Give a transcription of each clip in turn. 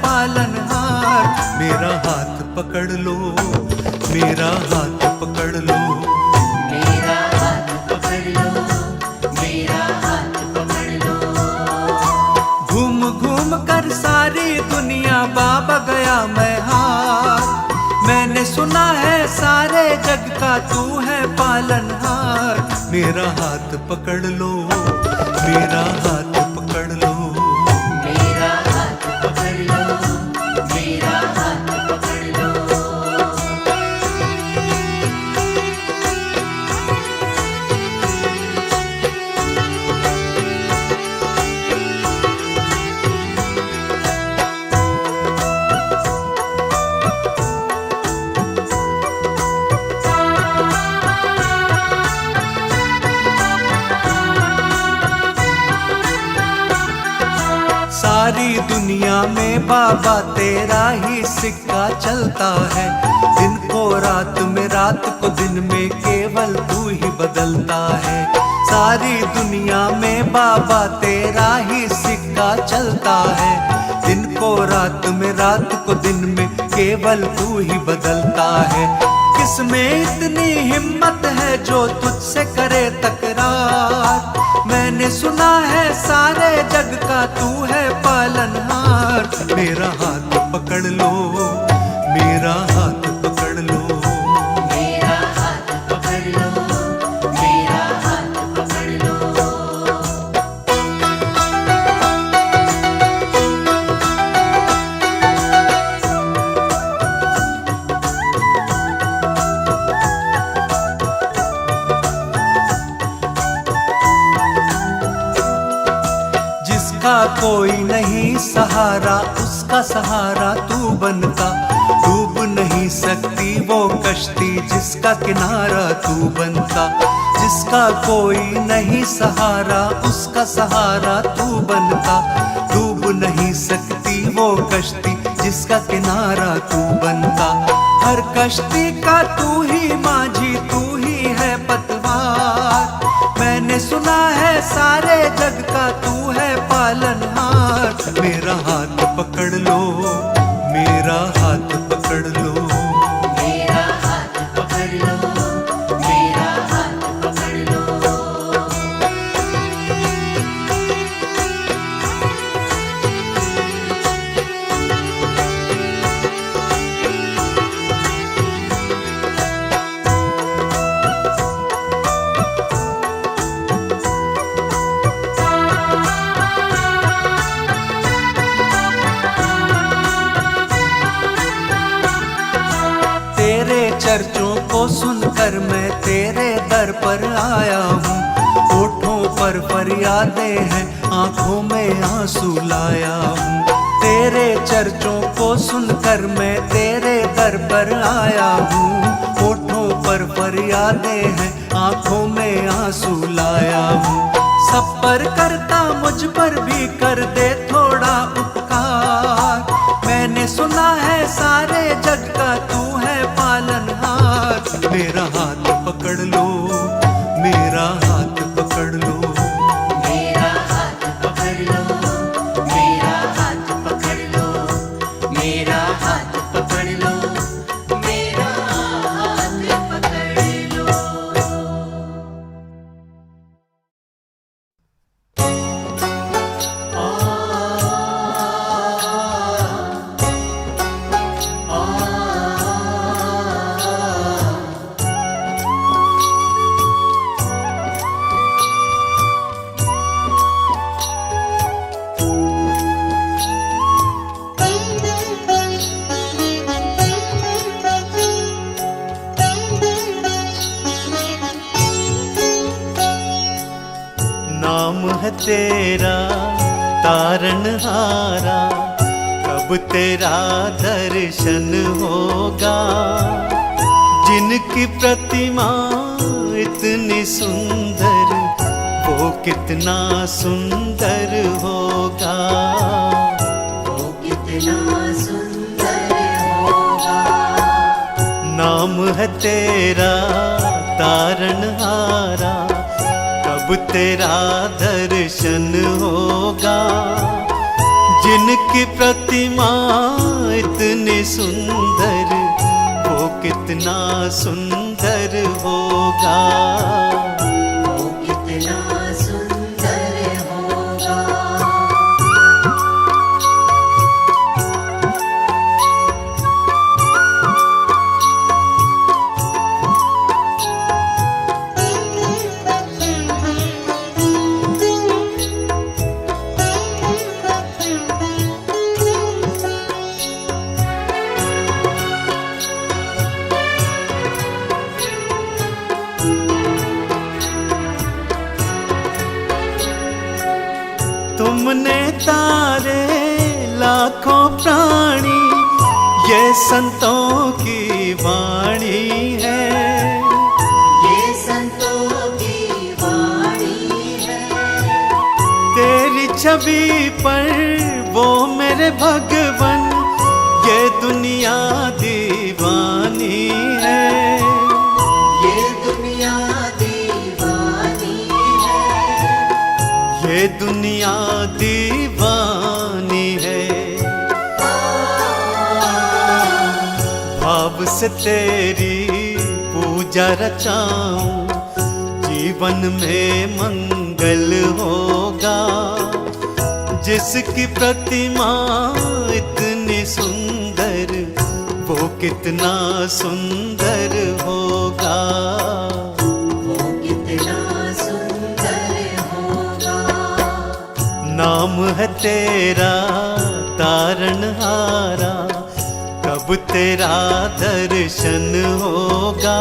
पालनहार। मेरा हाथ पकड़ लो, मेरा हाथ पकड़ लो, मेरा हाथ पकड़ लो, मेरा हाथ पकड़ लो। घूम घूम कर सारी दुनिया बाबा गया मैं हार। मैंने सुना है सारे जग का तू है पालनहार। मेरा हाथ पकड़ लो, मेरा हाथ पकड़ लो, मेरा हाथ पकड़ लो, मेरा हाथ पकड़ लो। सारी दुनिया में बाबा तेरा ही सिक्का चलता है। दिन को रात में, रात को दिन में, केवल तू ही बदलता है। सारी दुनिया में बाबा तेरा ही सिक्का चलता है। दिन को रात में, रात को दिन में, केवल तू ही बदलता है। किसमें इतनी हिम्मत है जो तुझसे करे तकरार। मैंने सुना है सारे जग का तू है पालनहार। मेरा हाथ पकड़ लो, मेरा हाथ पकड़ लो, मेरा हाथ पकड़ लो, मेरा हाथ पकड़ लो। जिसका कोई नहीं सहारा उसका सहारा तू बनता। डूब नहीं सकती वो कश्ती जिसका किनारा तू बनता। जिसका कोई नहीं सहारा उसका सहारा तू बनता। डूब नहीं सकती वो कश्ती जिसका किनारा तू बनता। हर कश्ती का तू ही माझी, तू ही है पतवार। मैंने सुना है सारे जग का तू है पालनहार। मेरा हाथ पकड़ लो, मेरा हाथ पकड़ लो, मेरा हाथ पकड़ लो, मेरा हाथ पकड़ लो। तेरे चर्चों को सुनकर मैं तेरे दर पर आया हूँ। होठों पर फरियादें हैं, आंखों में आंसू लाया हूँ। तेरे चर्चों को सुनकर मैं तेरे दर पर आया हूँ। होठों पर फरियादें हैं, आंखों में आंसू लाया हूँ। सब पर करता मुझ पर भी कर दे थोड़ा उपकार। मैंने सुना है सारे जग का तू है पालनहार। मेरा हाथ पकड़ लो, मेरा हाथ पकड़ लो, मेरा हाथ पकड़ लो, मेरा हाथ पकड़ लो, मेरा हाथ पकड़ लो, मेरा हाथ पकड़ लो। नाम है तेरा तारनहारा, कब तेरा दर्शन होगा। जिनकी प्रतिमा इतनी सुंदर, वो कितना सुंदर होगा। वो कितना सुंदर होगा। नाम है तेरा तारनहारा, कब तेरा दर्शन होगा। जिनकी प्रतिमा इतनी सुंदर, वो कितना सुंदर होगा, वो कितना सुंदर होगा। तुमने तारे लाखों प्राणी, ये संतों की वाणी है, ये संतों की वाणी है। तेरी छवि पर वो मेरे भगवन, ये दुनिया दीवानी है, ये दुनिया दीवानी है, ये दुनिया दीवानी है। भाव से तेरी पूजा रचाऊं, जीवन में मंगल होगा। जिसकी प्रतिमा इतनी सुंदर, वो कितना सुंदर होगा, वो कितना सुंदर होगा। नाम है तेरा तारणहारा, कब तेरा दर्शन होगा।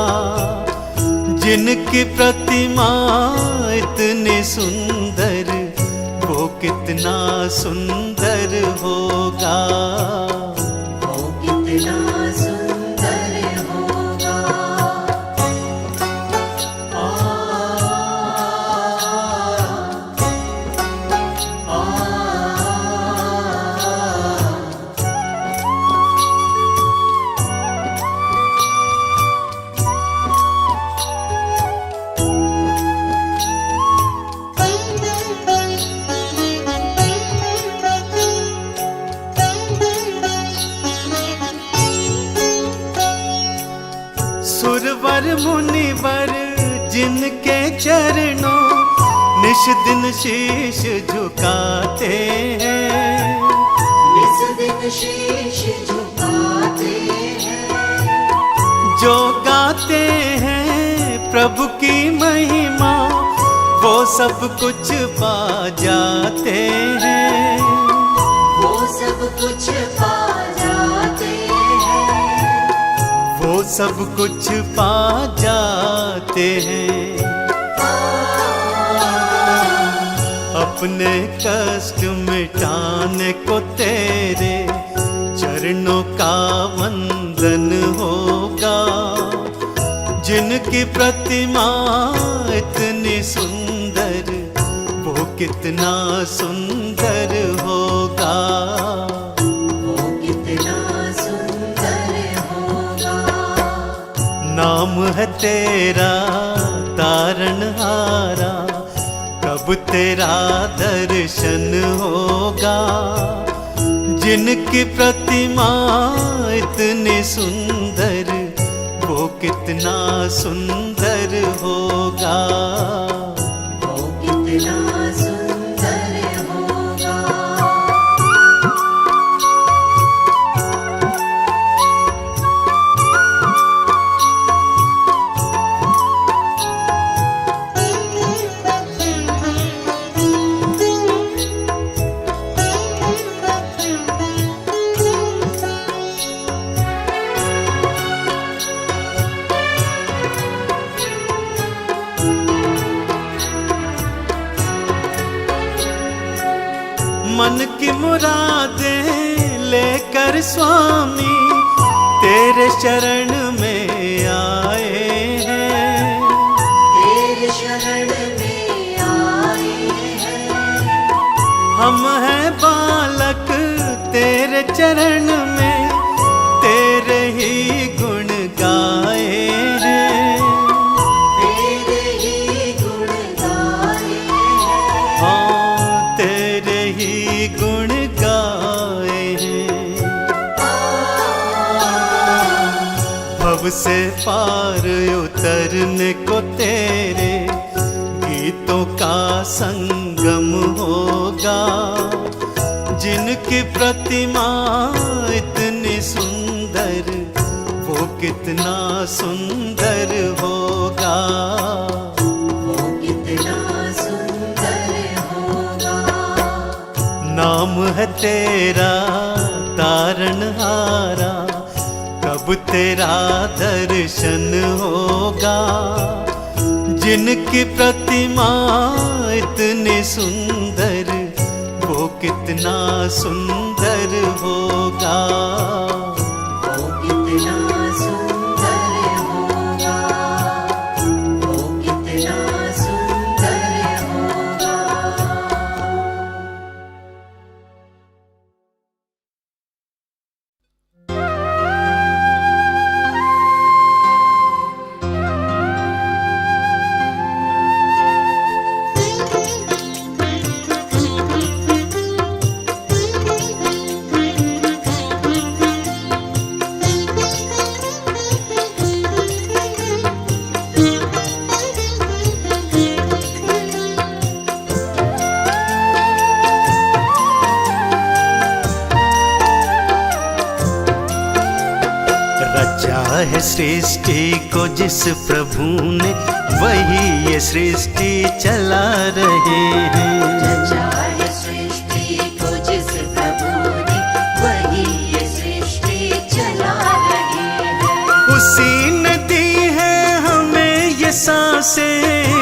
जिनकी प्रतिमा इतनी सुंदर, वो कितना सुंदर होगा, वो कितना सुंदर होगा। सुरवर मुनिवर जिनके चरणों निश दिन शीश झुकाते हैं, इस दिन शीश झुकाते हैं। जो गाते हैं प्रभु की महिमा, वो सब कुछ पा जाते हैं, वो सब कुछ पा जाते हैं, वो सब कुछ पा जाते हैं। अपने कष्ट मिटाने को तेरे चरणों का वंदन होगा। जिनकी प्रतिमा इतनी सुंदर, वो कितना सुंदर होगा, वो कितना सुंदर होगा। नाम है तेरा तारणहारा, कब तेरा दर्शन होगा। जिनकी प्रतिमा इतनी सुंदर, वो कितना सुंदर होगा, वो कितना सुंदर होगा। मन की मुरादें लेकर स्वामी तेरे शरण में आए हैं, तेरे शरण में आए हैं। हम हैं बालक तेरे चरण में, तेरे ही गुण गाए हैं, तेरे ही गुण गाए हैं। हाँ तेरे ही गुण गाए भव से पार उतरने को तेरे गीतों का संगम होगा। जिनकी प्रतिमा इतनी सुंदर, वो कितना सुंदर होगा। वो कितना सुंदर होगा। नाम है तेरा तारणहारा, कब तेरा दर्शन होगा। जिनकी प्रतिमा इतनी सुंदर, वो कितना सुंदर होगा। वो कितना सुंदर होगा। वो कितना सुंदर होगा। रचा है सृष्टि को जिस प्रभु ने, वही ये सृष्टि चला रहे हैं। रचा है सृष्टि को जिस प्रभु ने, वही ये सृष्टि चला रहे हैं। उसी ने दी है हमें ये सांसें,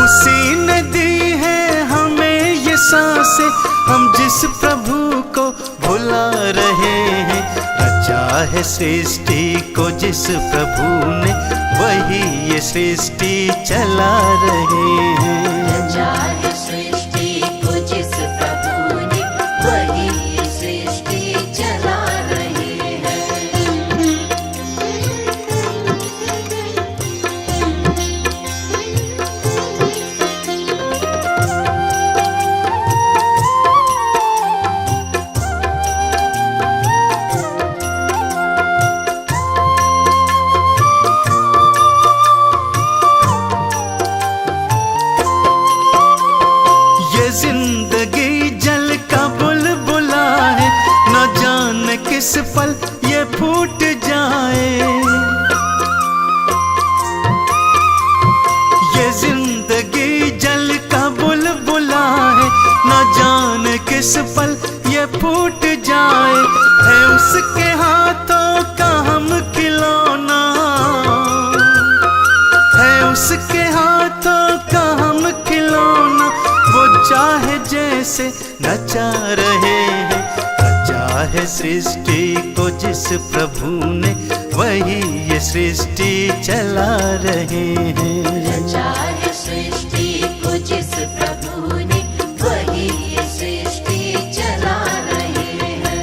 उसी ने दी है हमें ये सांसें। हम जिस प्रभु को भुला रहे हैं। रचा है सृष्टि को जिस प्रभु ने, वही ये सृष्टि चला रहे हैं। रचा है सृष्टि को जिस प्रभु ने, वही ये सृष्टि चला रहे हैं। ये जिंदगी जल का बुलबुला है, न जाने किस पल ये फूट जाए। ये जिंदगी जल का बुलबुला है, न जाने किस पल ये फूट जाए। है उसके हाथों का हम खिलौना, है उसके हाथों का हम खिलौना। वो चाहे जैसे नचा रहे हैं। रचा है सृष्टि को जिस प्रभु ने, वही ये सृष्टि चला रहे हैं। रचा है सृष्टि को जिस प्रभु ने, वही ये सृष्टि चला रहे हैं।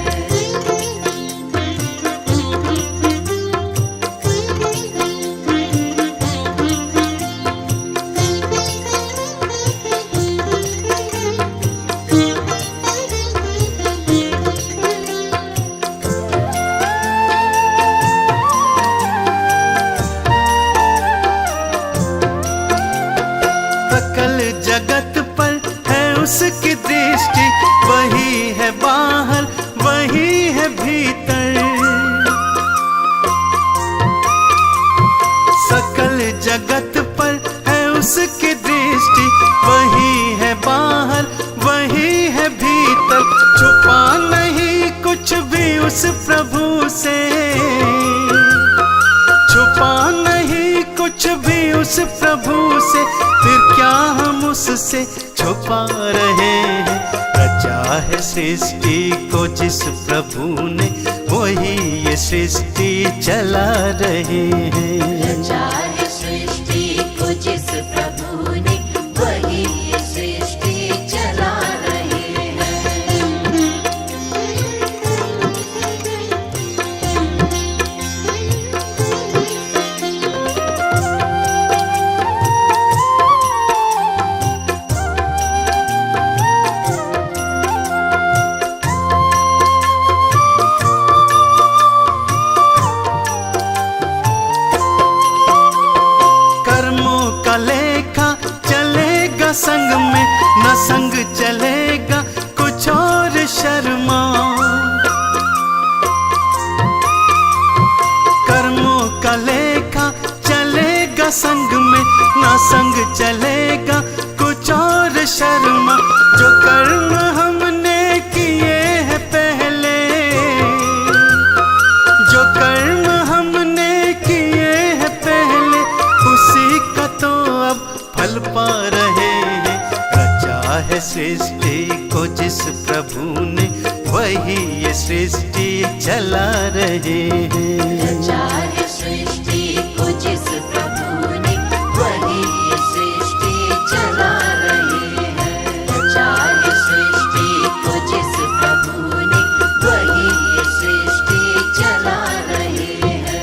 सकल जगत पर है उसकी दृष्टि, वही है बाहर, वही है भीतर। सकल जगत पर है उसकी दृष्टि, वही है बाहर, वही है भीतर। छुपा नहीं कुछ भी उस प्रभु से, छुपा नहीं कुछ भी उस प्रभु से। फिर क्या हम उससे छुपा रहे हैं। रचा है सृष्टि को जिस प्रभु ने, वही ये सृष्टि चला रहे हैं। रचा है सृष्टि को जिस प्रभु ने, वही ये सृष्टि चला रहे हैं। जिस प्रभु ने वही ये सृष्टि चला रहे हैं। रचा है सृष्टि को जिस प्रभु ने वही ये सृष्टि चला रहे हैं। रचा है सृष्टि को जिस प्रभु ने वही ये सृष्टि चला रहे हैं।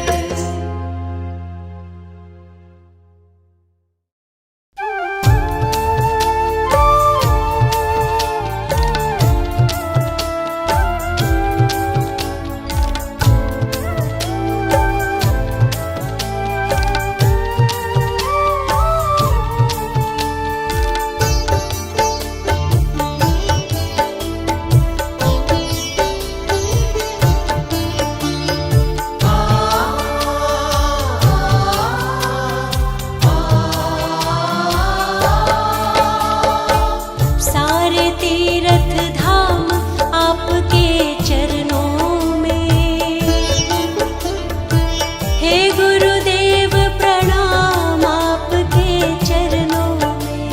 सारे तीर्थ धाम आपके चरणों में, हे गुरुदेव प्रणाम आपके चरणों में।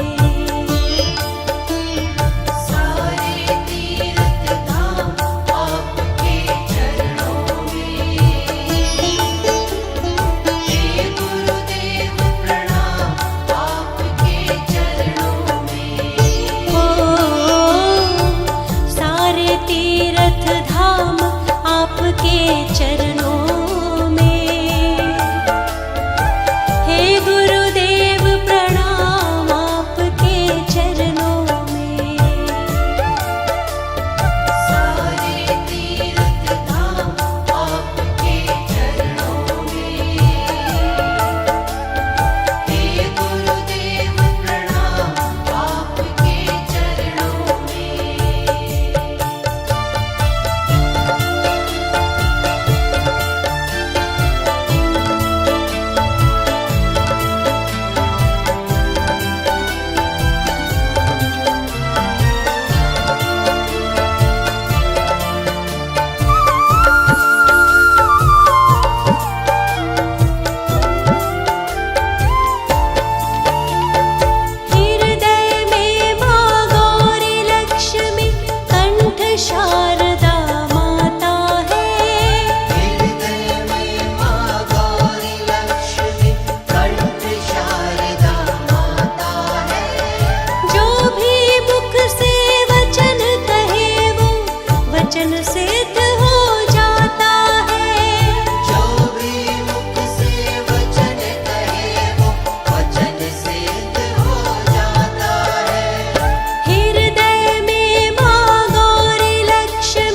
सारे तीर्थ धाम आपके चरणों में, हे गुरुदेव प्रणाम आपके चरणों में। सारे तीर्थ धाम आपके चरणों में, हे गुरुदेव प्रणाम आपके चरणों में। सारे तीर्थ धाम आपके चरणों में, हे गुरुदेव प्रणाम आपके चरणों में। हृदय में माँ गौरी लक्ष्मी कंठ शारदा माता है। हृदय में माँ गौरी लक्ष्मी कंठ शारदा माता है। जो भी मुख से वचन कहे वो वचन सिद्ध हो जाता है। जो भी मुख से वचन कहे वो वचन सिद्ध हो जाता है। हृदय में माँ गौरी लक्ष्मी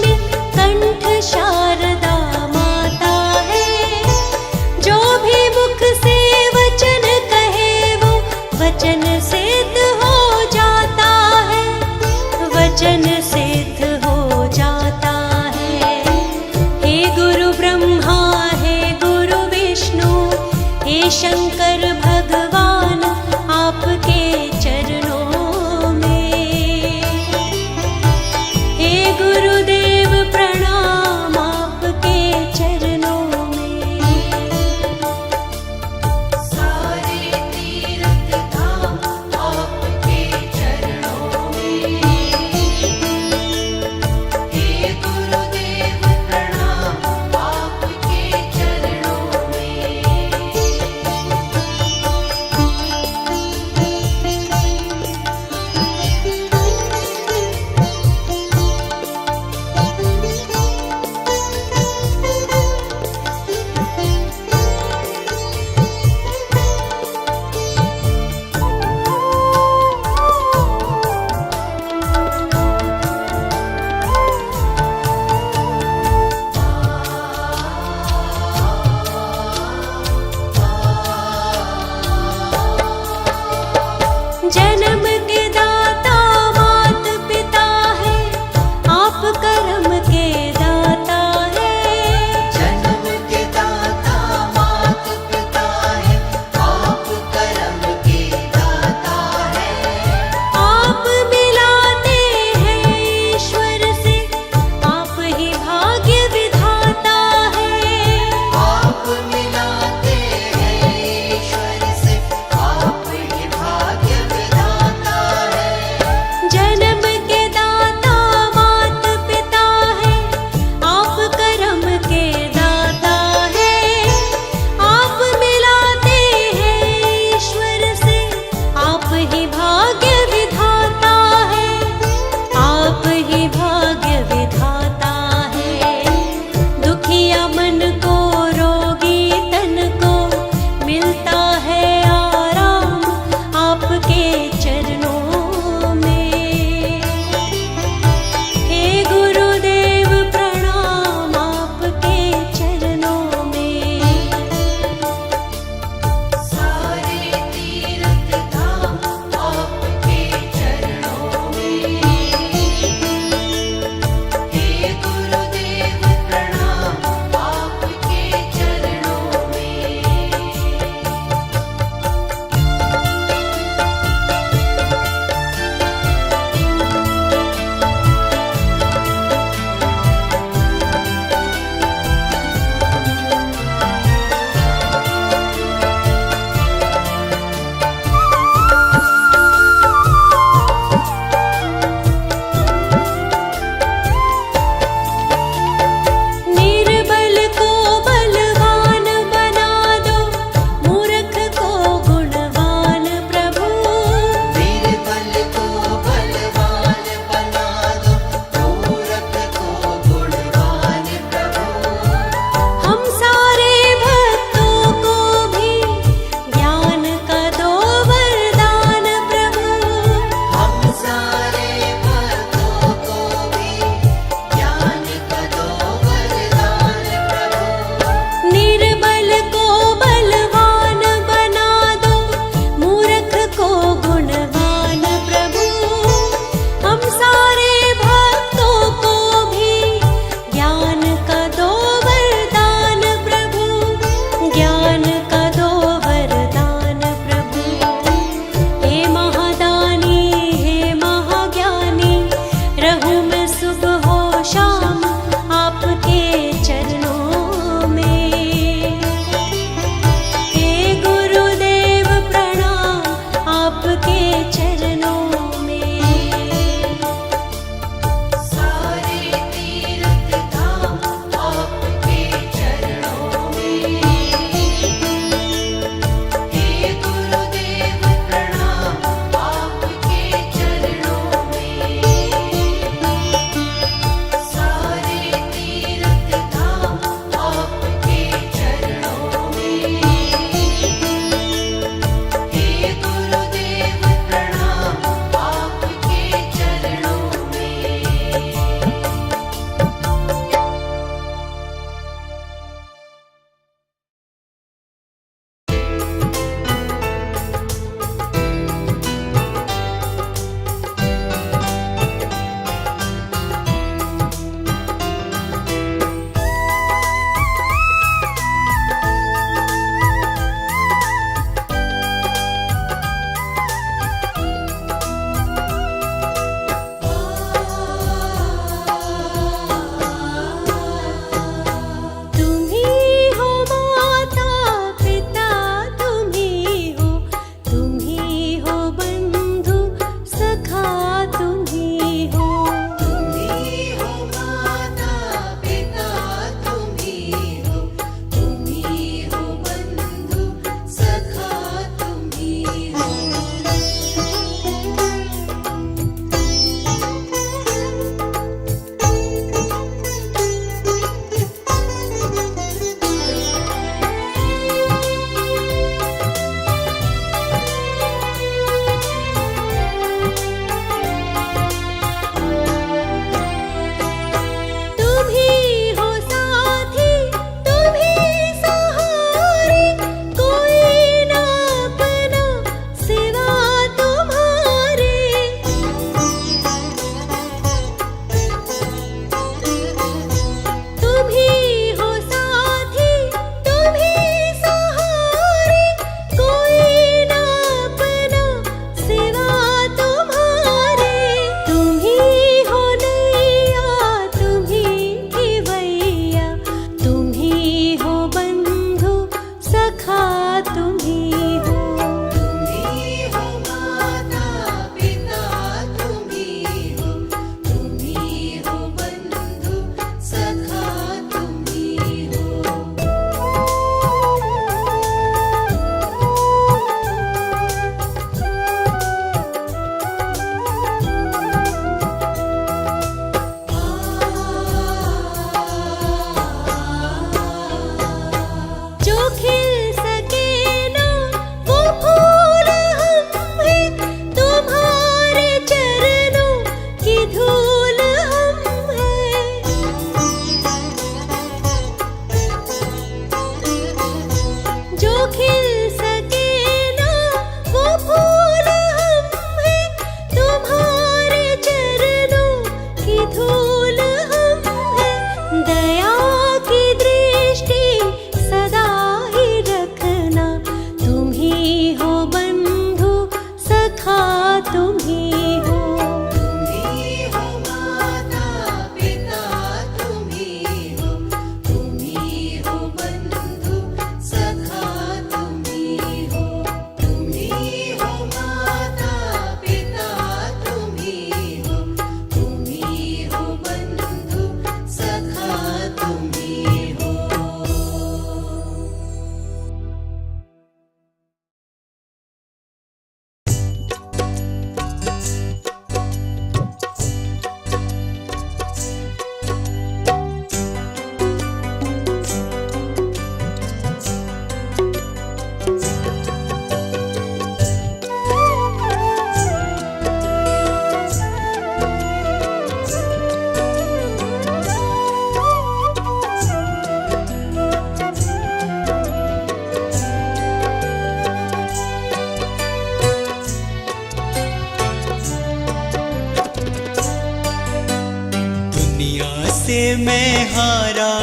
दुनिया से मैं हारा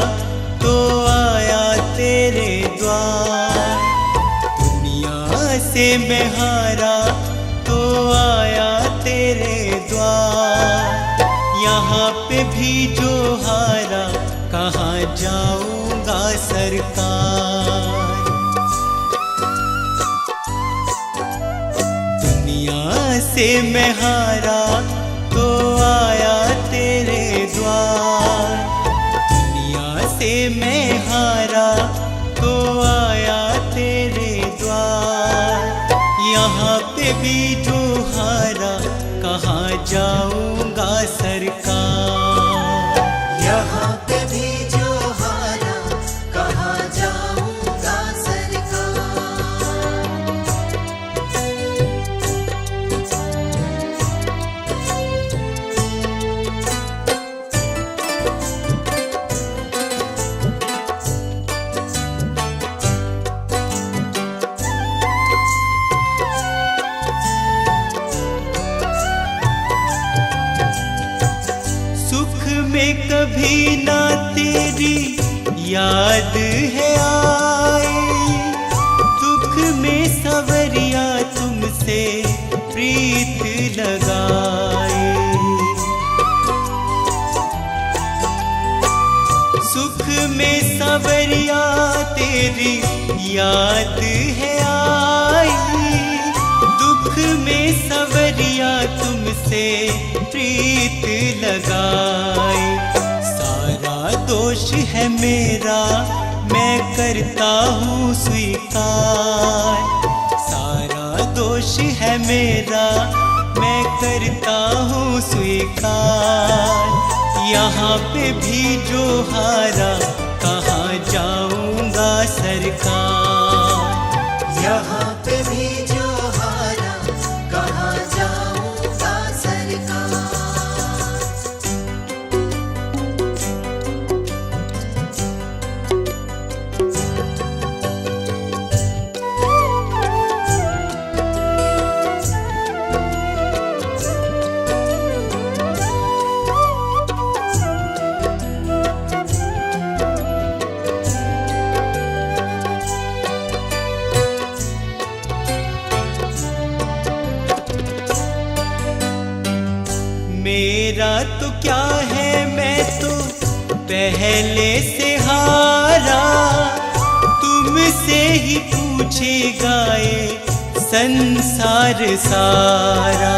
तो आया तेरे द्वार, दुनिया से मैं हारा तो आया तेरे द्वार। यहाँ पे भी जो हारा कहाँ जाऊंगा सरकार। दुनिया से मैं हारा तो आया तेरे द्वार, दुनिया से मैं हारा तो आया तेरे द्वार। यहाँ पे भी जो हारा कहाँ जाऊंगा सरकार। यहाँ पे भी जो हारा कहाँ जाऊंगा सरकार। सुख में कभी ना तेरी याद है आई, दुख में सवरिया तुमसे प्रीत लगाए। सुख में सवरिया तेरी याद है आई, दुख में सवरिया तुमसे प्रीत लगाए। सारा दोष है मेरा मैं करता हूँ स्वीकार, सारा दोष है मेरा मैं करता हूँ स्वीकार। यहाँ पे भी जो हारा कहाँ जाऊंगा सरकार। यहाँ पे भी जो हारा कहाँ जाऊंगा सरकार। मेरा तो क्या है मैं तो पहले से हारा, तुमसे ही पूछेगा ये संसार सारा।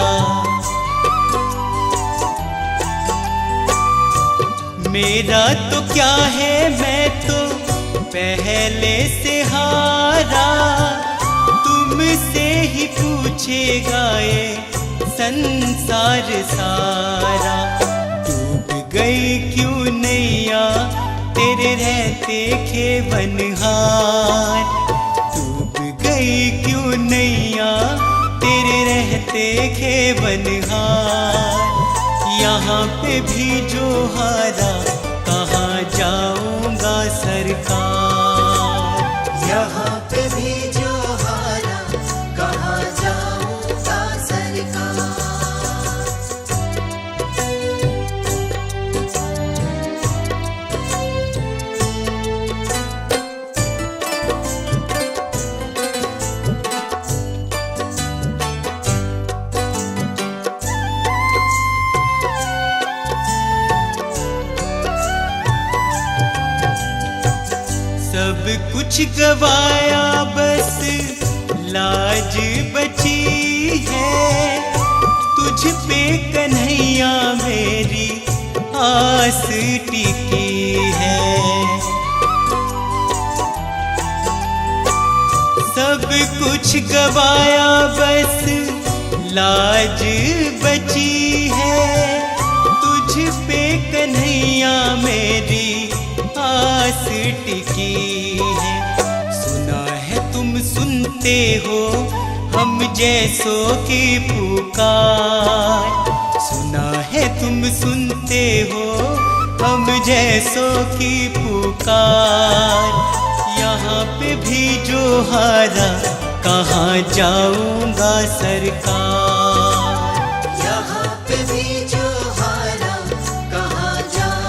मेरा तो क्या है मैं तो पहले से हारा, तुमसे ही पूछेगा ये संसार सारा। डूब गई क्यों नैया तेरे रहते खेवनहार, डूब गई क्यों नैया तेरे रहते खेवनहार। यहाँ पे भी जो हारा कहाँ जाऊंगा सरकार। यहाँ पे भी जो हारा कहाँ जाऊंगा सरकार। सब कुछ गवाया बस लाज बची है, तुझ पे कन्हैया मेरी आस टिकी है। सब कुछ गवाया बस लाज बची है, तुझ पे कन्हैया मेरी आस टिकी है। सुना है तुम सुनते हो हम जैसों की पुकार, सुना है तुम सुनते हो हम जैसों की पुकार। यहाँ पे भी जो हारा कहाँ जाऊंगा सरकार। यहाँ पे भी जो हारा कहाँ जाऊंगा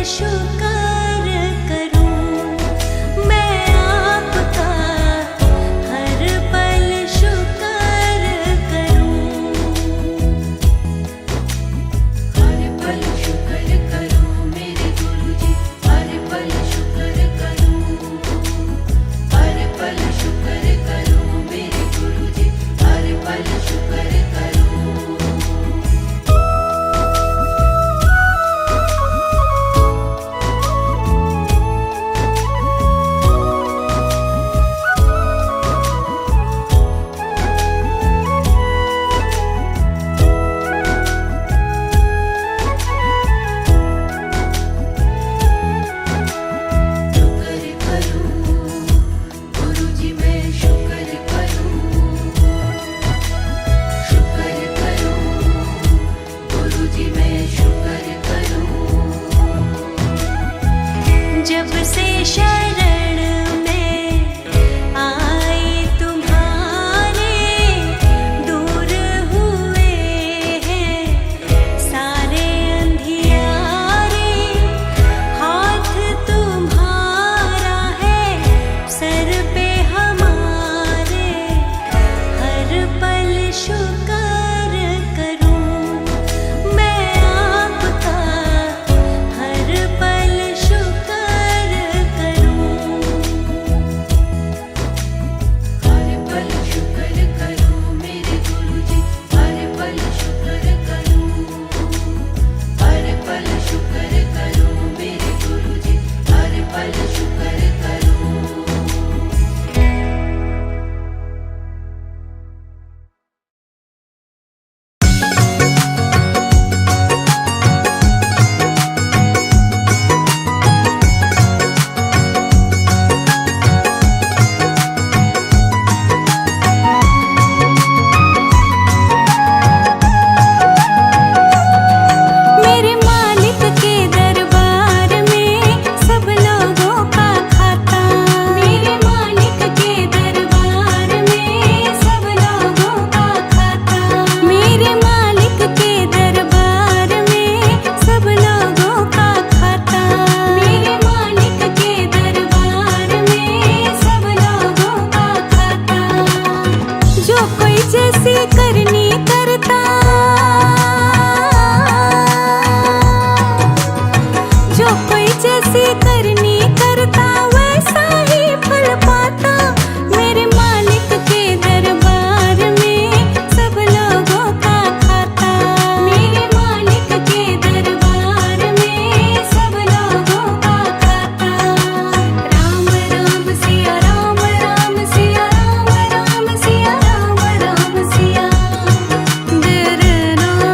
शुक्र करूं, मैं आपका हर पल शुक्र करूं। हर पल शुक्र करूं मेरे गुरुजी, हर पल शुक्र करूं, हर पल शुक्र करूं मेरे गुरुजी, हर पल शुक्र करूं। शुक्र करूं गुरुजी मैं शुक्र करूं, शुक्र करूं गुरुजी मैं शुक्र करूं। जब से शरण में आई तुम्हारे, दूर हुए हैं सारे अंधियारे। हाथ तुम्हारा है सर पे हमारे, हर पल शुक्र करूं, मैं आपका हर पल शुक्र करूं। हर पल शुक्र करूं मेरे गुरुजी, हर पल शुक्र करूं, हर पल शुक्र करूं मेरे गुरुजी, हर पल शुक्र करूं। मेरे मालिक के दरबार में सब लोगों का खाता, मेरे मालिक के दरबार में सब लोगों का खाता, मेरे मालिक के दरबार में सब लोगों का खाता, मेरे मालिक के दरबार में सब लोगों का खाता। जो कोई जैसी करनी करता, जो कोई जैसी करनी करता वैसा ही फल पाता। मेरे मालिक के दरबार में सब लोगों का खाता, मेरे मालिक के दरबार में सब लोगों का खाता। राम राम सिया राम, राम सिया राम, राम सिया राम, राम सिया मेरे राम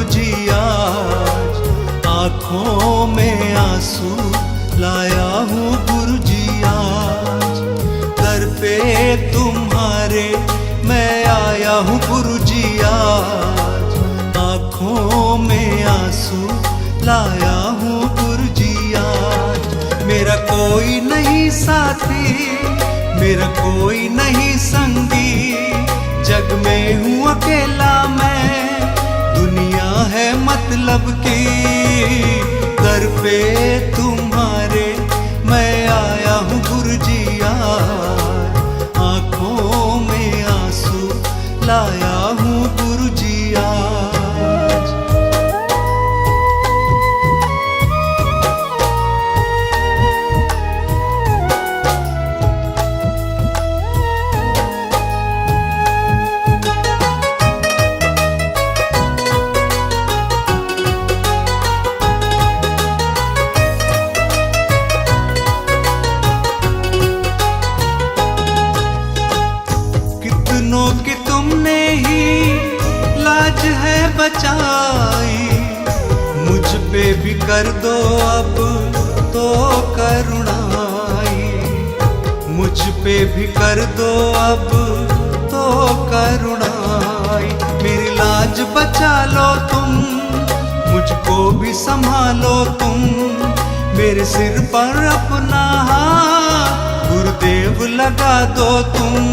गुरुजी आज, आंखों में आंसू लाया हूँ गुरुजी आज। दर पे तुम्हारे मैं आया हूँ गुरुजी आज, आंखों में आंसू लाया हूँ गुरुजी आज। मेरा कोई नहीं साथी, मेरा कोई नहीं संगी, जग में हूँ अकेला मैं, दुनिया है मतलब की। दर पे तुम्हारे मैं आया हूँ गुरुजी आज, आंखों में आंसू लाया हूँ गुरुजी आज। कितनों की तुमने ही लाज है बचाई, मुझ पे भी कर दो अब तो करुणाई, मुझ पे भी कर दो अब तो करुणाई। मेरी लाज बचा लो तुम, मुझको भी संभालो तुम, मेरे सिर पर अपना हाथ गुरुदेव लगा दो तुम।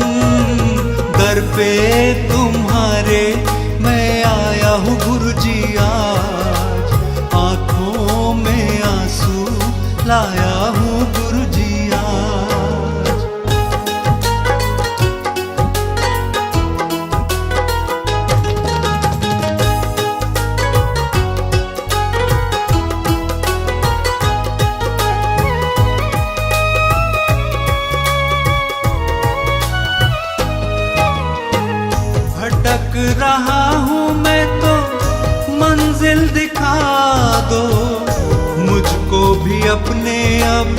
दर पे तुम्हारे मैं आया हूँ गुरुजी आज, आंखों में आंसू लाया हूँ गुरुजी आज। भटक रहा हूँ मैं तो मंजिल दिखा दो, मुझको भी अपने अब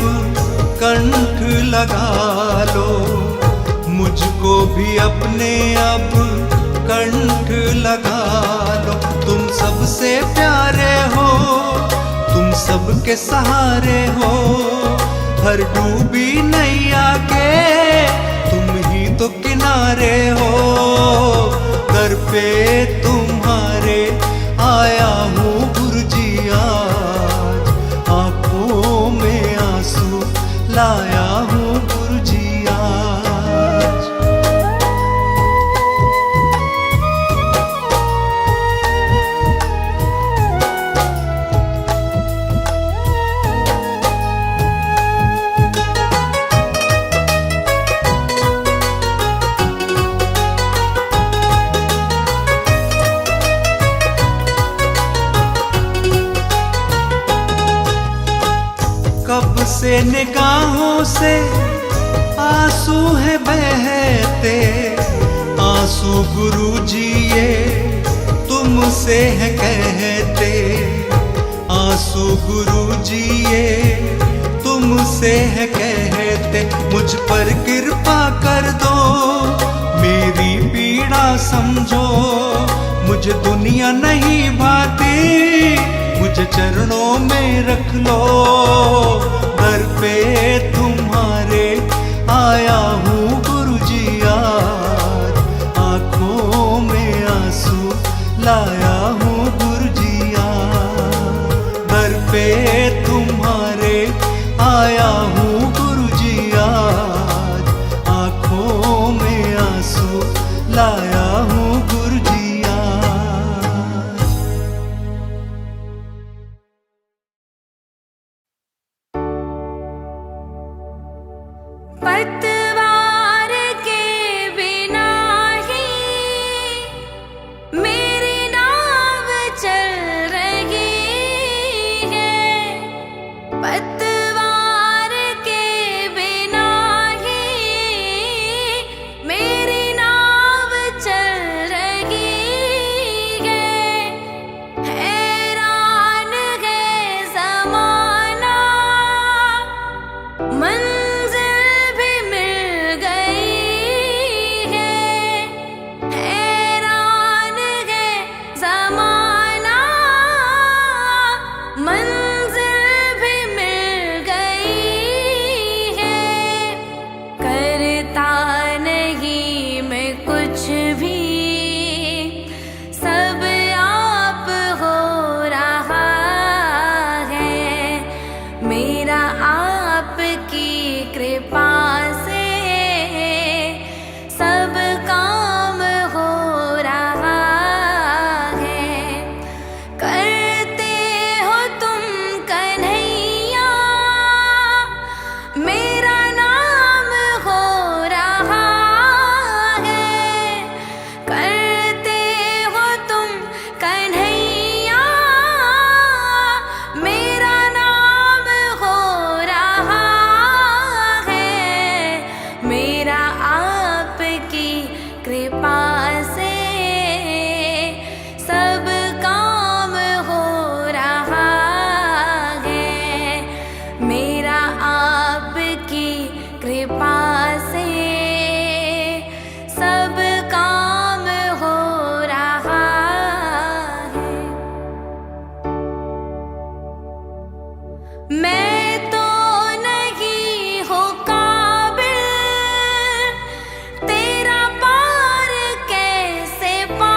कंठ लगा लो, मुझको भी अपने अब कंठ लगा लो। तुम सबसे प्यारे हो, तुम सबके सहारे हो, हर डूबी नैया के तुम ही तो किनारे हो। दर पे तुम्हारे आया हूँ गुरुजी आज, आंखों में आंसू लाया हूँ गुरुजी आज। कब से निगाहों से आंसू है बहते, आंसू गुरुजी ये तुमसे है कहते, आंसू गुरुजी ये तुमसे है कहते। मुझ पर कृपा कर दो, मेरी पीड़ा समझो, मुझे दुनिया नहीं भाती, मुझे चरणों में रख लो। दर पे तुम्हारे आया हूँ गुरुजी आज, आंखों में आंसू लाया हूँ गुरुजी आज। दर पे तुम्हारे आया हूँ गुरुजी आज, आंखों में आंसू लाया हूँ गुरुजी आज। पतवार के बिना ही मेरी नाव चल रही है, पतवार के बिना ही मेरी नाव चल रही है। हैरान है ज़माना, मंजिल भी मैं तो नहीं हूँ काबिल, तेरा पार कैसे पाऊं।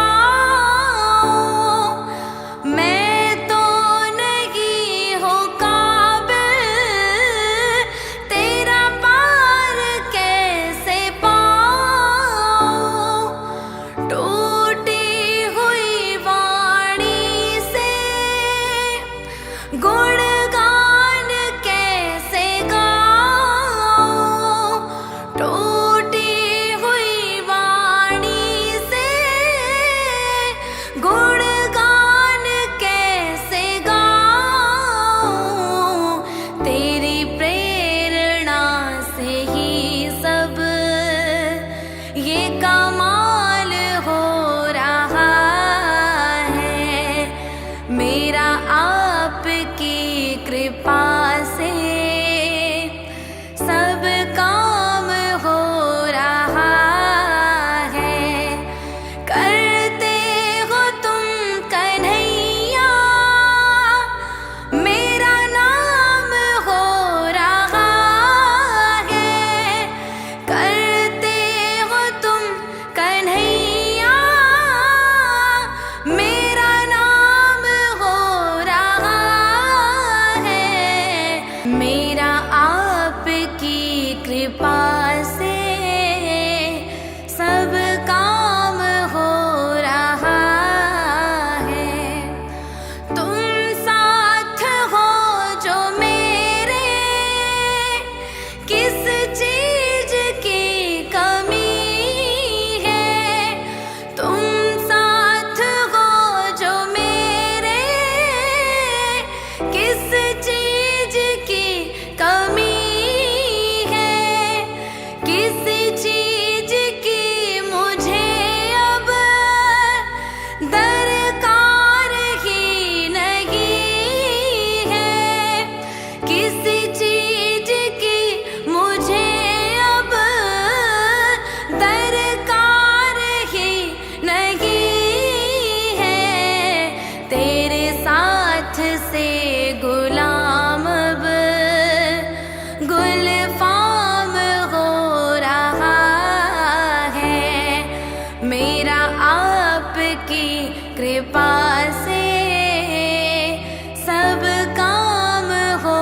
मैं तो नहीं हूँ काबिल, तेरा पार कैसे पाऊं। टूटी हुई वाणी से गुणगान कैसे गाऊं। टूटी हुई वाणी से गुणगान कैसे गाऊं। तेरी प्रेरणा से ही सब ये कमाल हो रहा है। मेरा आपकी कृपा से सब काम हो रहा है। करते हो तुम कन्हैया, मेरा नाम हो रहा है। करते हो तुम कन्हैया, मेरा नाम हो रहा है। मेरा आपकी कृपा से सब काम हो रहा है। तुम साथ हो जो मेरे, किस चीज की कमी है। तुम साथ हो जो मेरे, किस चीज की कमी है। किसी चीज की मुझे अब दरकार ही नहीं है। किसी चीज की मुझे अब दरकार ही नहीं है। तेरे साथ से गुलाम अब गुलफाम हो रहा है। मेरा आपकी कृपा से सब काम हो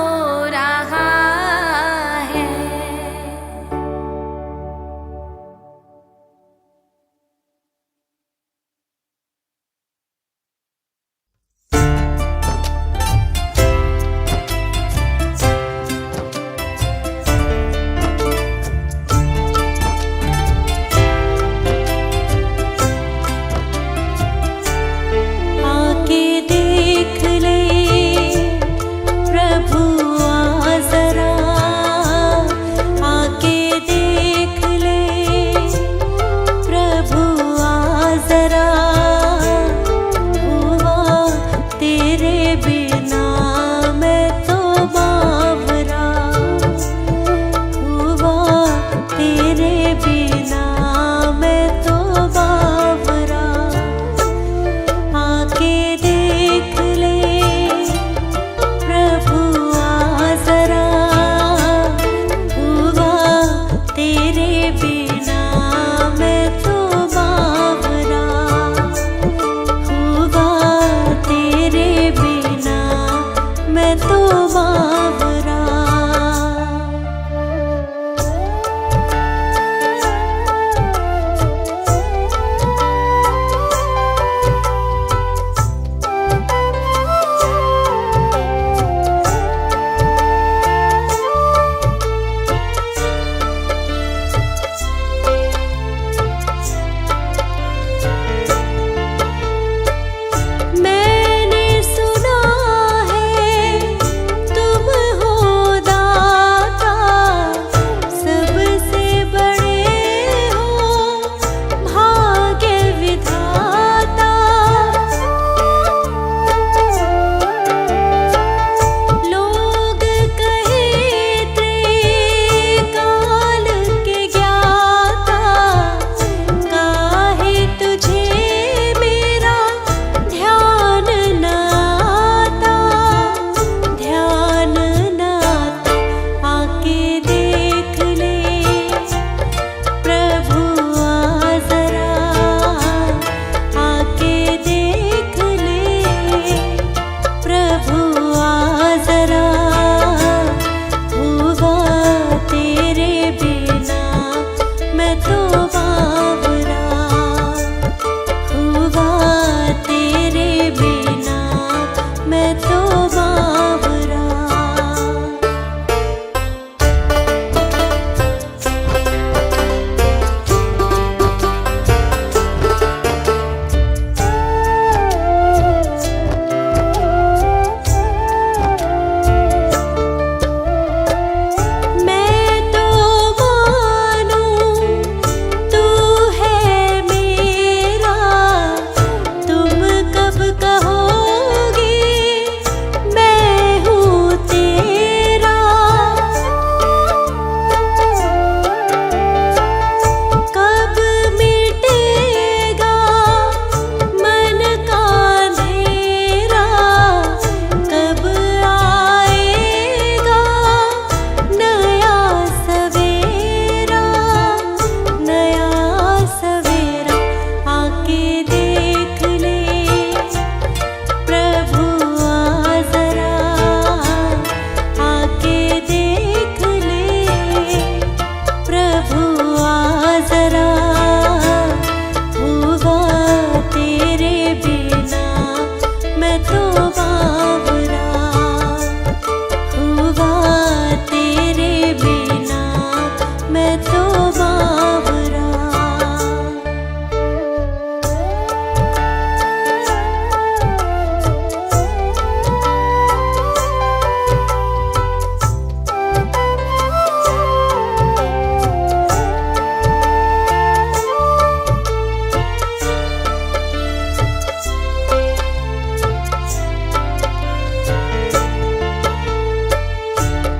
रहा है। आके देख ले प्रभु आ जरा, आके देख ले प्रभु आ जरा। हुआ तेरे बिना मैं तो बावरा, हुआ तेरे बिना मैं तो बावरा। आके देख ले प्रभु आ जरा, हुआ तेरे बिना मैं तो बावरा, हुआ तेरे बिना मैं तो बावरा। मैंने सुना है मैं तो बावरा। मैं तो मानूं तू है मेरा, तुम कब कहोगे मैं हूँ तेरा। कब मिटेगा मन का अंधेरा, कब आएगा नया सवेरा, नया सवेरा। आके देख ले प्रभु आ जरा, आके देख ले प्रभु आ जरा। होगा तेरे बिना मैं तो बावरा, होगा तेरे बिना मैं तो बावरा।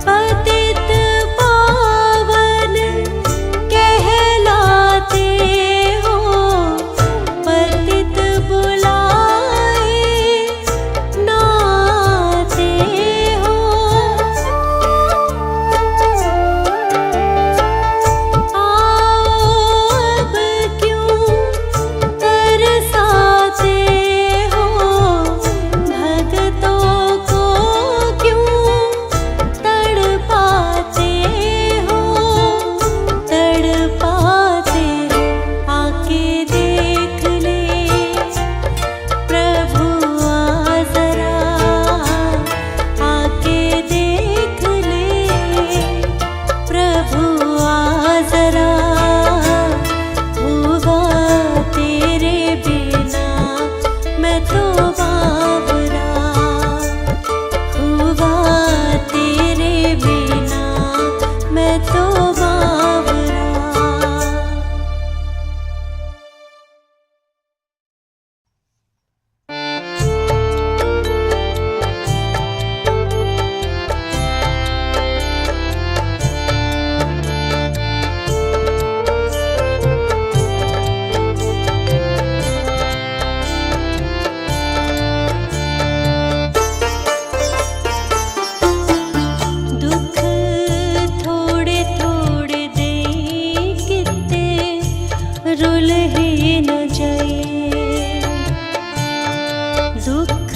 पतित पावन कहलाते हो, पतित बुलाए नाते हो। आओ अब क्यों तरसाते हो, भक्तों को क्यों तड़पाते हो, तड़पाते हो। आके देख ले प्रभु आ जरा, आके देख ले प्रभु आ जरा। होगा तेरे बिना मैं तो बावरा, होगा तेरे बिना मैं तो बावरा। दुख थोड़े थोड़े दे किते रुल ही न जाए, दुख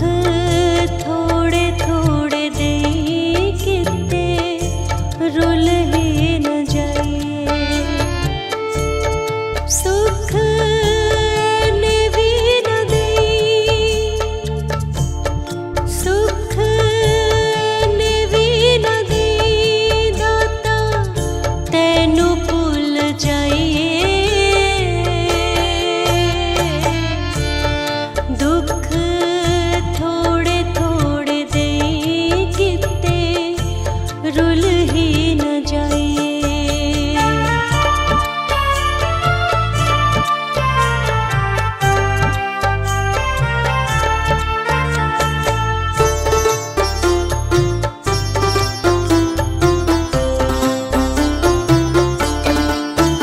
थोड़े थोड़े दे किते रुल ही न जाए। सुख निवीन दे, सुख निवीन दे दाता तैनू भुल जाइए। दुख थोड़े थोड़े दे किते रुल ही न जाइए।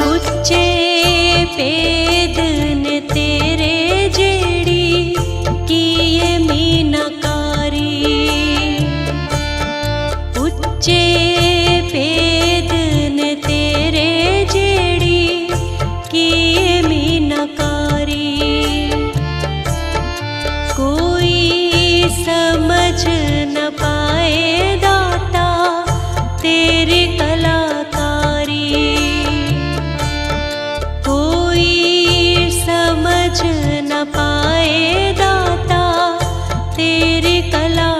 उच्चे पेद ने तेरे जेड़ी किए मीनाकारी, उच्चे पेद ने तेरे जेड़ी किए मीनाकारी। कोई समझ न पाए दाता तेरी कलाकारी, कोई समझ न पाए दाता तेरी कला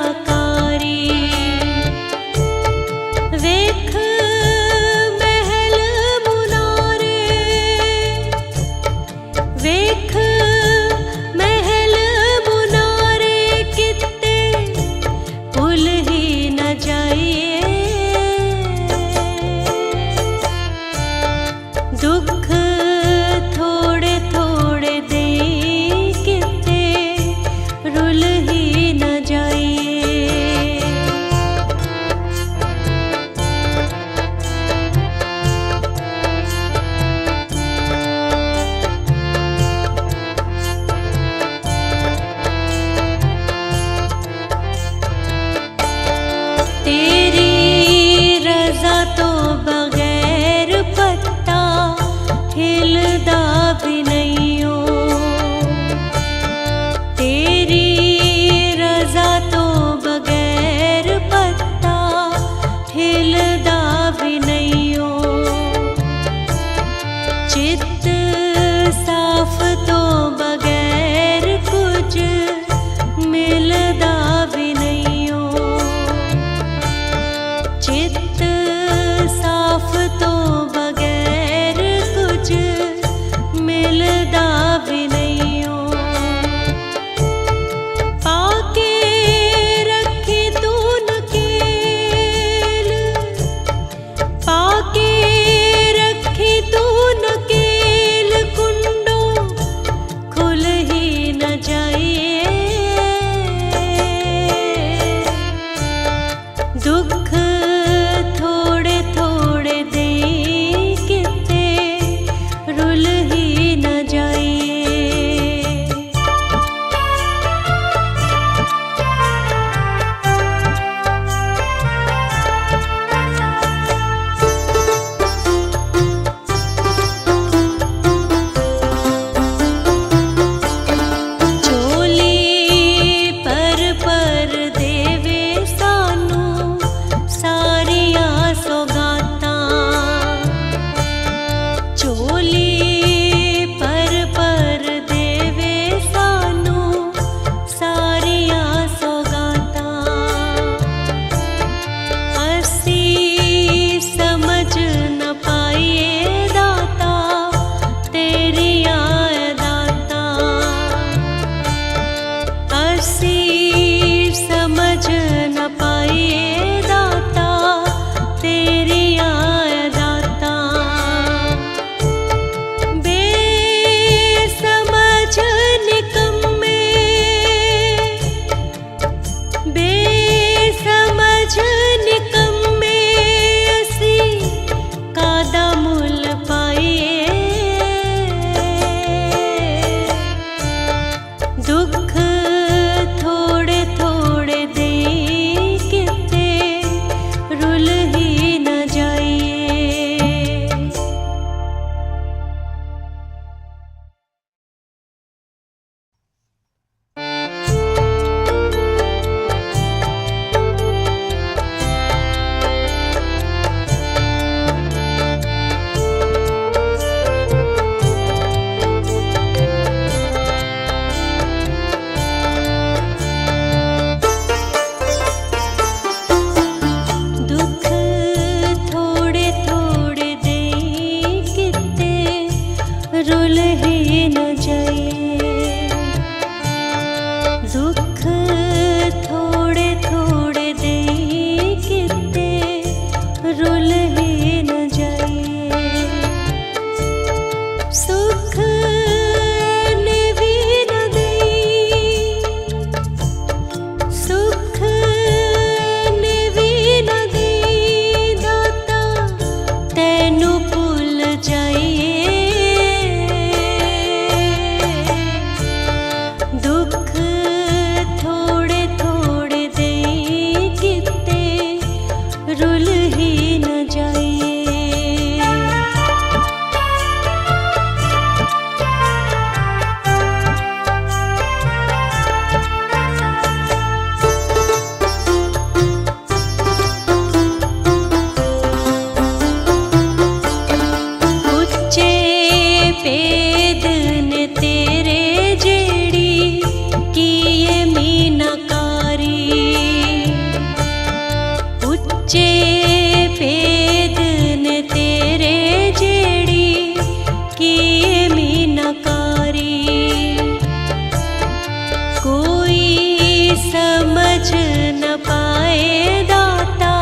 समझ न पाए दाता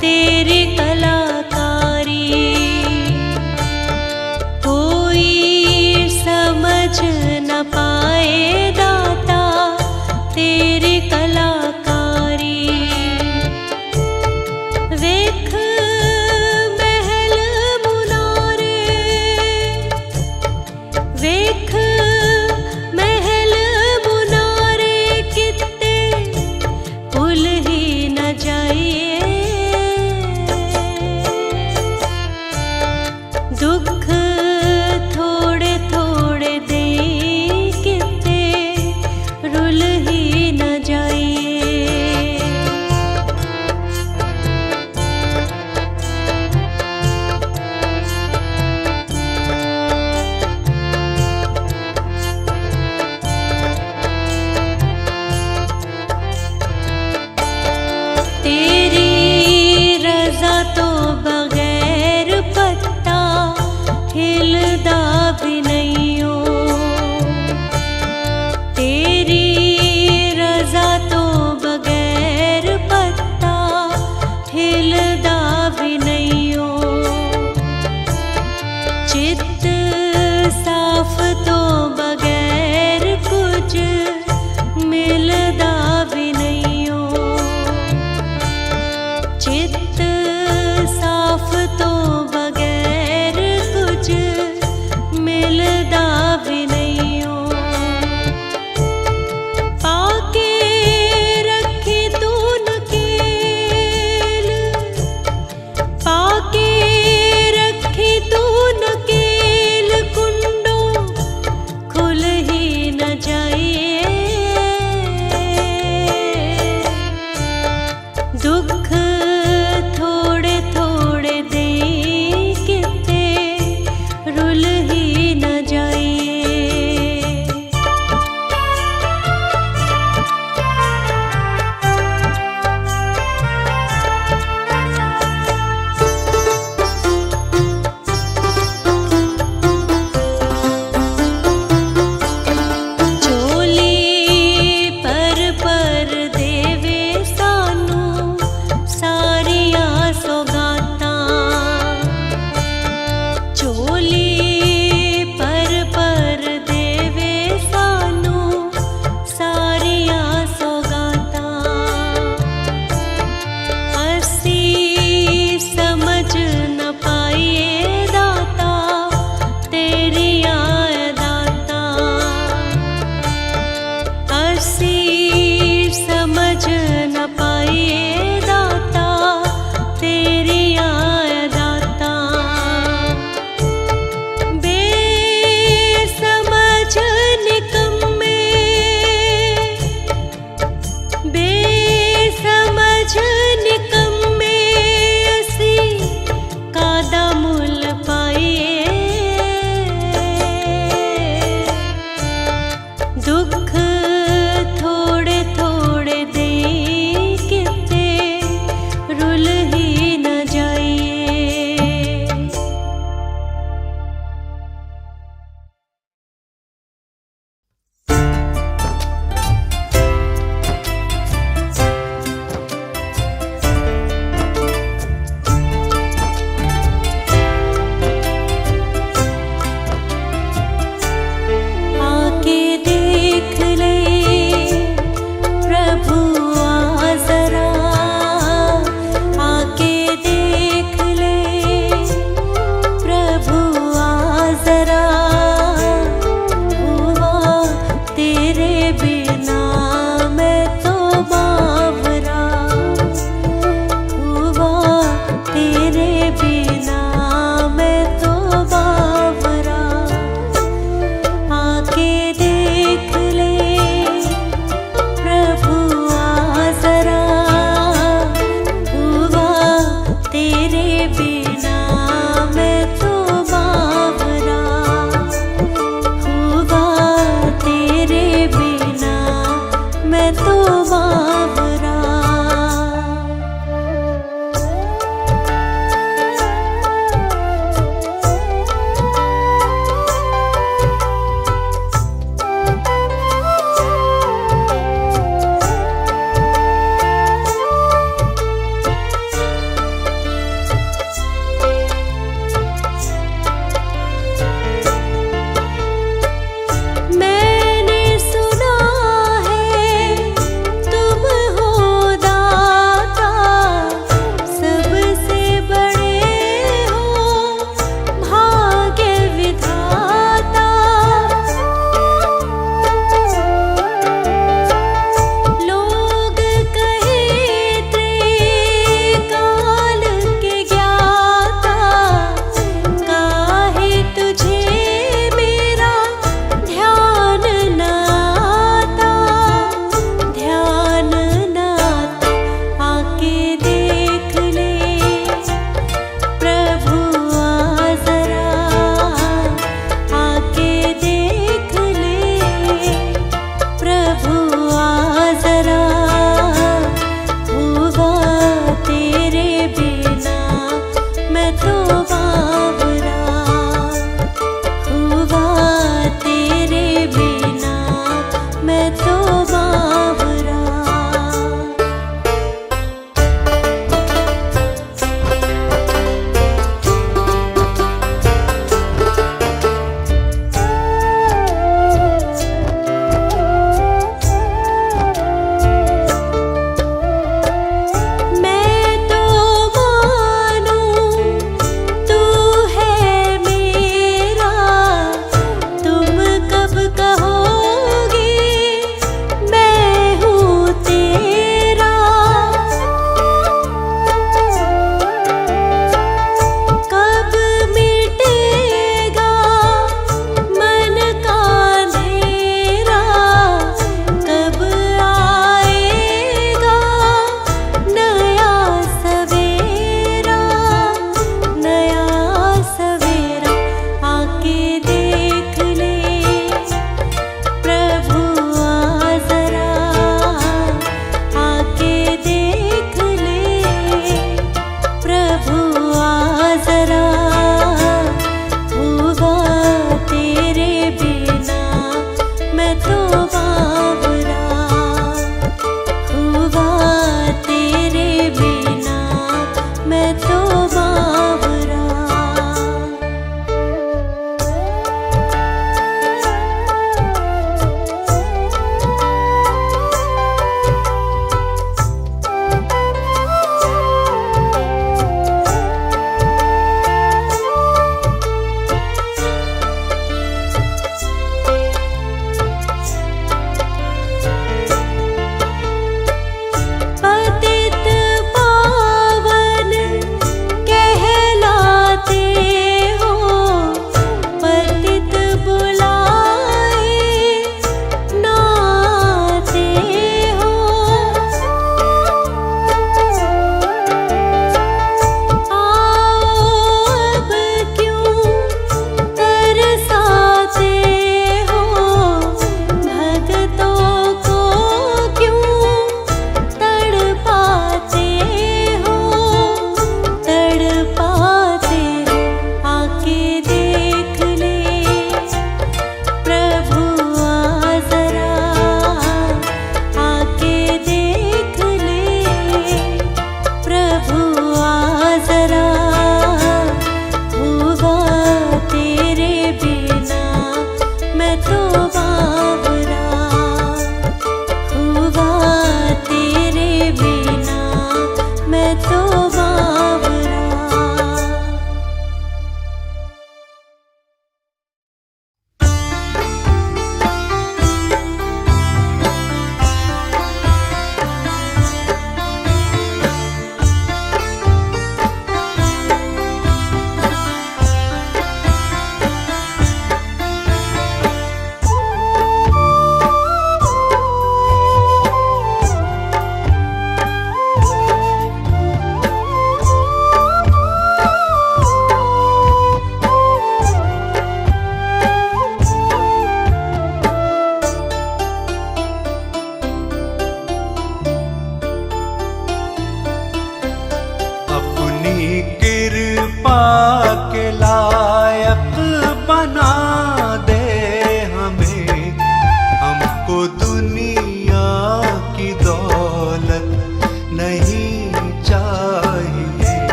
तेरी कलाकारी। कोई समझ न पाए दाता तेरी कलाकारी। वेख महल मुनारे, वेख महल मुनारे कित्ते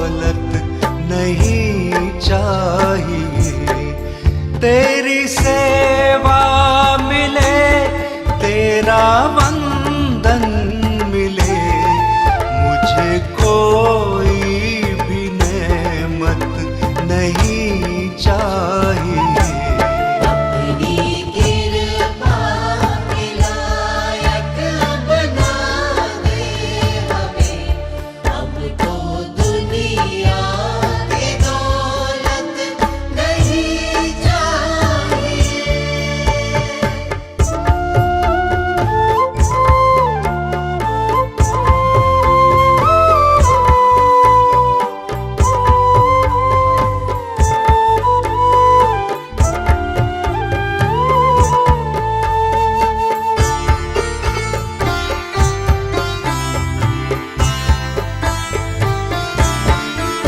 दौलत नहीं चाहिए। तेरी सेवा मिले, तेरा वंदन मिले, मुझे कोई भी नेमत नहीं चाहिए। अपनी कृपा के लायक बना दे हमें, अब तो दुनिया की दौलत नहीं चाहिए।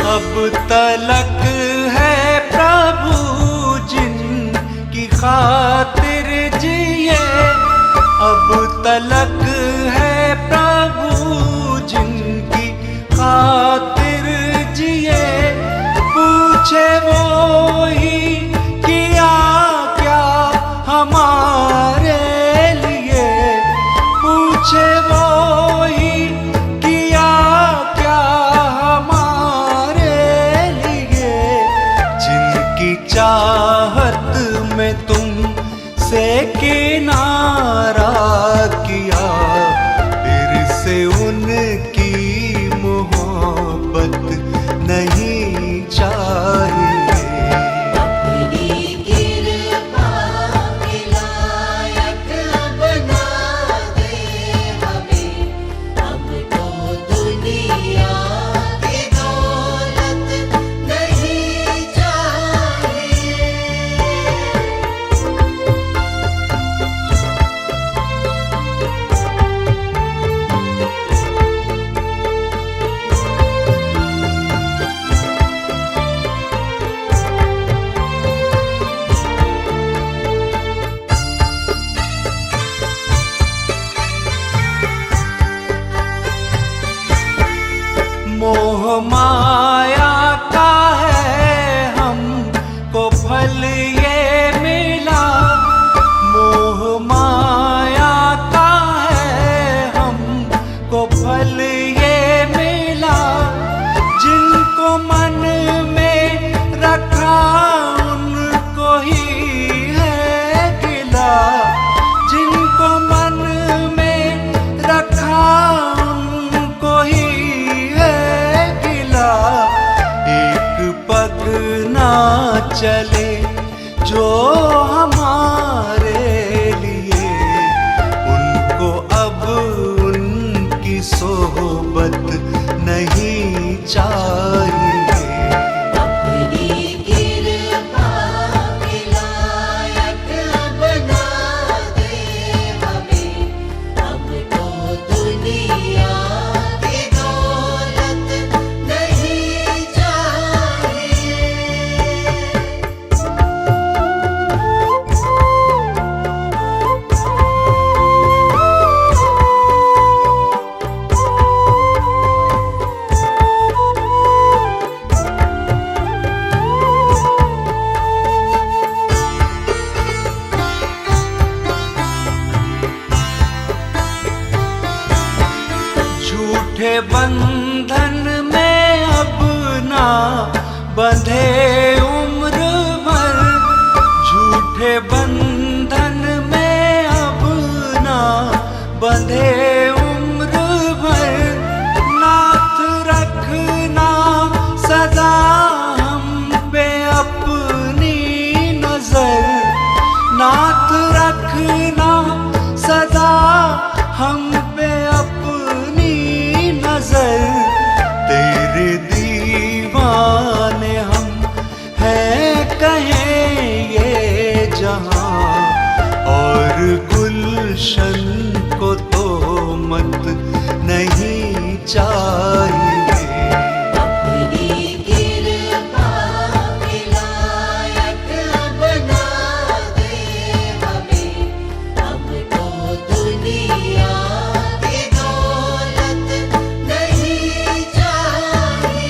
अब तलक है प्रभु जिनकी खातिर जिए, अब तलक है प्रभु जिनकी खातिर जिए। पूछे वो ही किया क्या हमारे लिए, पूछे वो ही किया क्या हमारे लिए। जिनकी चाहत में तुम से किनारा किया, फिर से उनकी मोहब्बत नहीं चाहिए। अपनी कृपा के लायक बना दे हमें, अब तो दुनिया की दौलत नहीं चाहिए। मोह माया का है हमको फल ये मिला, मोह माया का है हमको फल ये मिला। जिनको मन में रखा उनको ही है गिला, जिनको मन में रखा उनको ही एक पग ना चले जो हमारे लिए, उनको अब उनकी सोहबत नहीं चाहिए। अपनी कृपा के लायक बना दे हमें, अब तो दुनिया की दौलत नहीं चाहिए। झूठे बंधन में अब ना बंधे उम्र भर, झूठे बंधन में अब ना बंधे उम्र भर। नाथ रखना सदा हम पे अपनी नजर, नाथ रखना सदा हम पे अपनी नजर। तेरे दीवाने हम हैं कहें ये जहां, और गुलशन को तो मत नहीं चाहिए। अपनी कृपा के लायक बना दे हमें, अब तो दुनिया की दौलत नहीं चाहिए।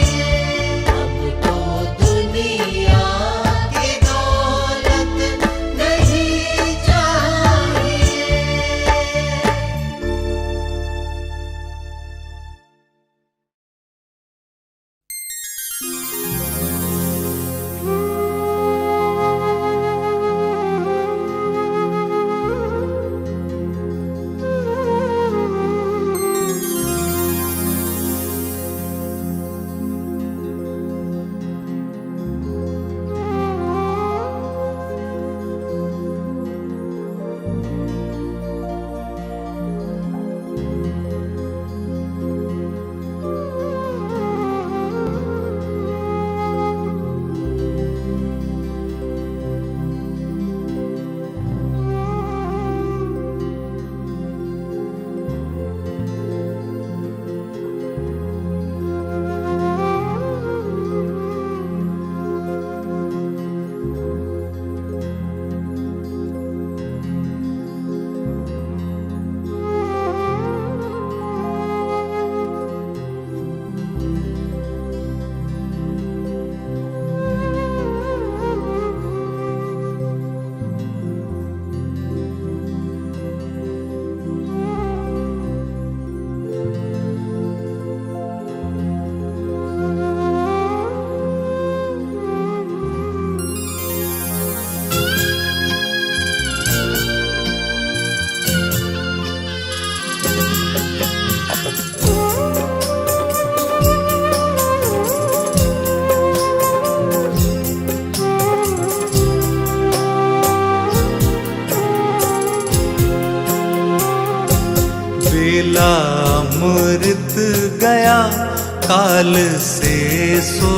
काल से सो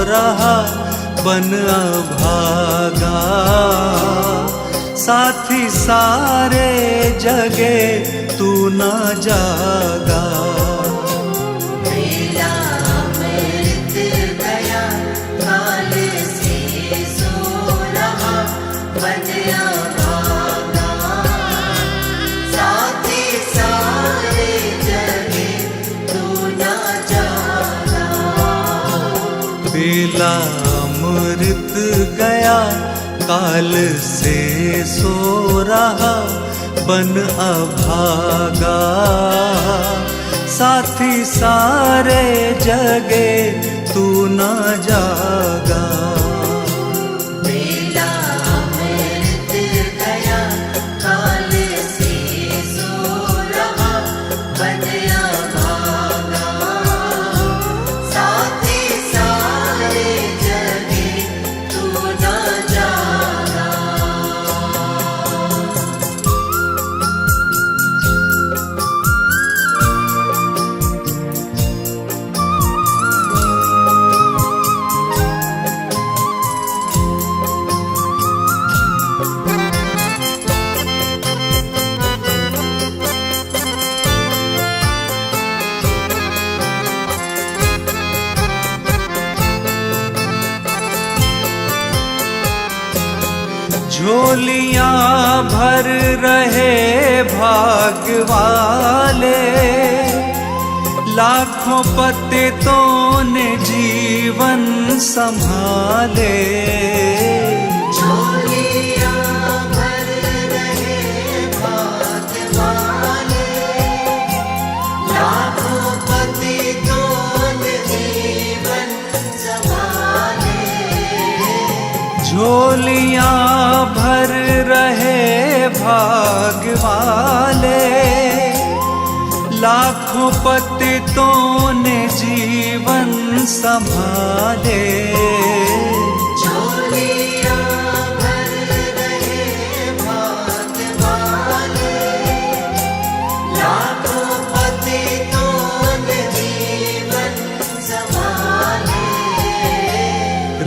रहा बन अभागा, साथी सारे जगे तू न जागा। बेला अमृत गया काल से सो रहा बन अभागा, साथी सारे जगे तू न जागा। बेला अमृत गया काल से सो रहा बन अभागा, साथी सारे जगे तू न जागा। बेला अमृत गया काल से सो रहा बन अभागा, साथी सारे जगे तू न जागा। झोलियां भर रहे भाग्य वाले, लाखों पतितों ने जीवन संभाले। झोलियां भर रहे भाग्य वाले, लाखों पतितों ने जीवन संभाले। झोलियां भर रहे भाग्य वाले, लाखों पतितों ने जीवन संभाले। झोलियां भर रहे भाग्य वाले, लाखों पतितों ने जीवन संभाले।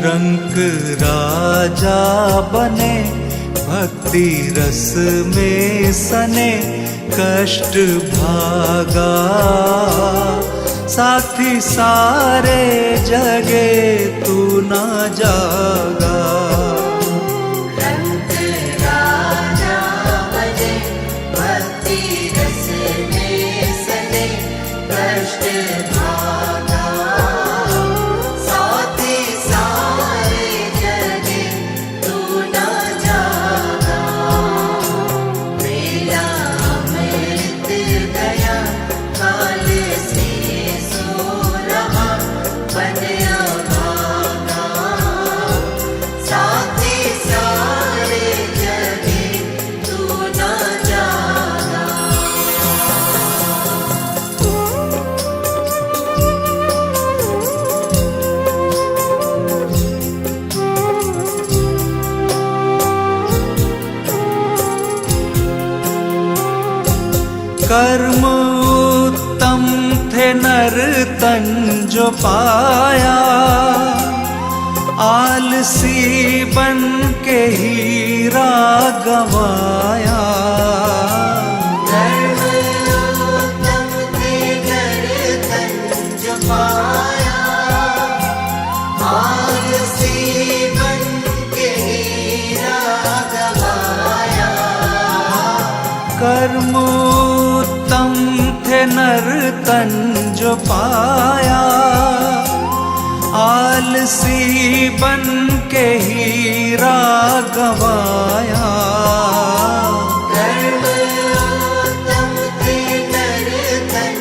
रंक राजा बने भक्ति रस में सने, कष्ट भागा, साथी सारे जगे तू न जागा। रंग राजा बने भक्ति रस में सने, कष्ट भागा, साथी सारे जगे तू न जागा। बेला अमृत गया काल से सो रहा बन अभागा, साथी सारे जगे तू न जागा। कर्म उत्तम थे नर तन जो पाया, आलसी बन के हीरा गवाया। कर्म उत्तम थे नर तन जो पाया, आलसी बन के हीरा गवाया। कर्म उत्तम थे नर तन जो पाया, आलसी बन के हीरा गवाया। कर्म उत्तम थे नर तन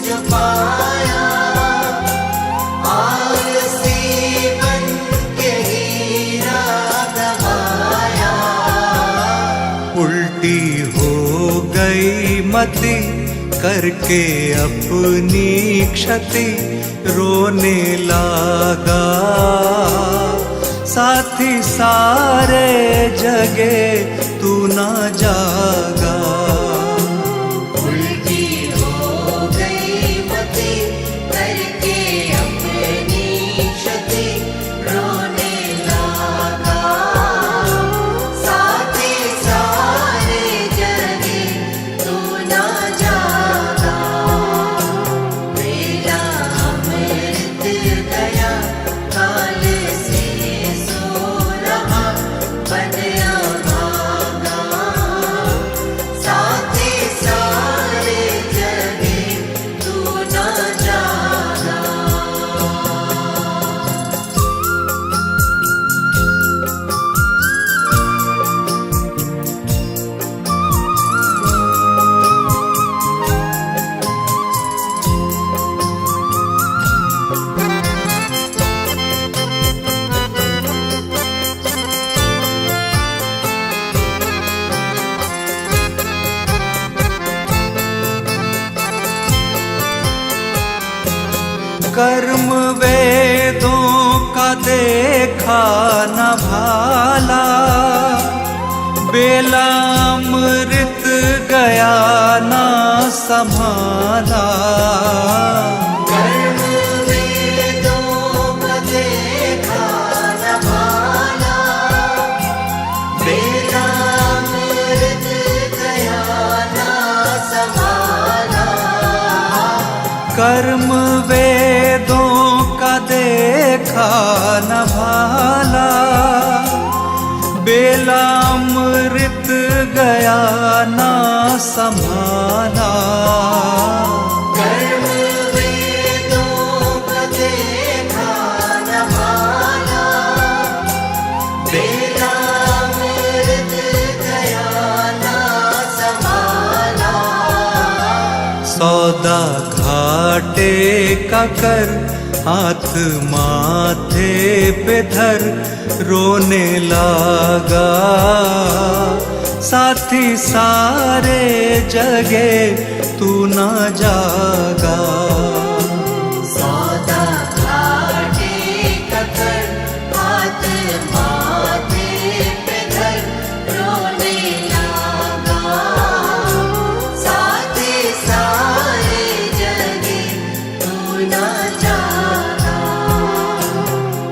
जो पाया, आलसी बन के हीरा गवाया। उल्टी हो गई मति करके अपनी क्षति, रोने लगा, साथी सारे जगे तू न जागा। उल्टी हो गई मति करके अपनी देखा न भाला, बेलामृत गया ना संभाला। कर्म वेदों का देखा न भाला, बेलामृत गया ना संभाला। कर्म वेदों का देखा न भाला, बेलामृत गया ना संभाला। कर्म वेदों का देखा न भाला, बेलामृत गया ना संभाला। सौदा घाटे का कर, हाथ माथे पे धर, रोने लगा साथी सारे जगे तू ना जागा। सौदा घाटे का कर, हाथ माथे पे धर, रोने लगा साथी सारे जगे तू ना जागा।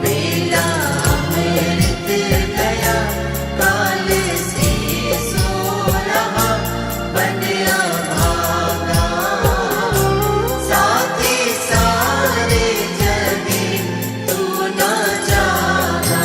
बेलामृत गया काल से सो रहा, बन अभागा साथी सारे जगे तू ना जागा।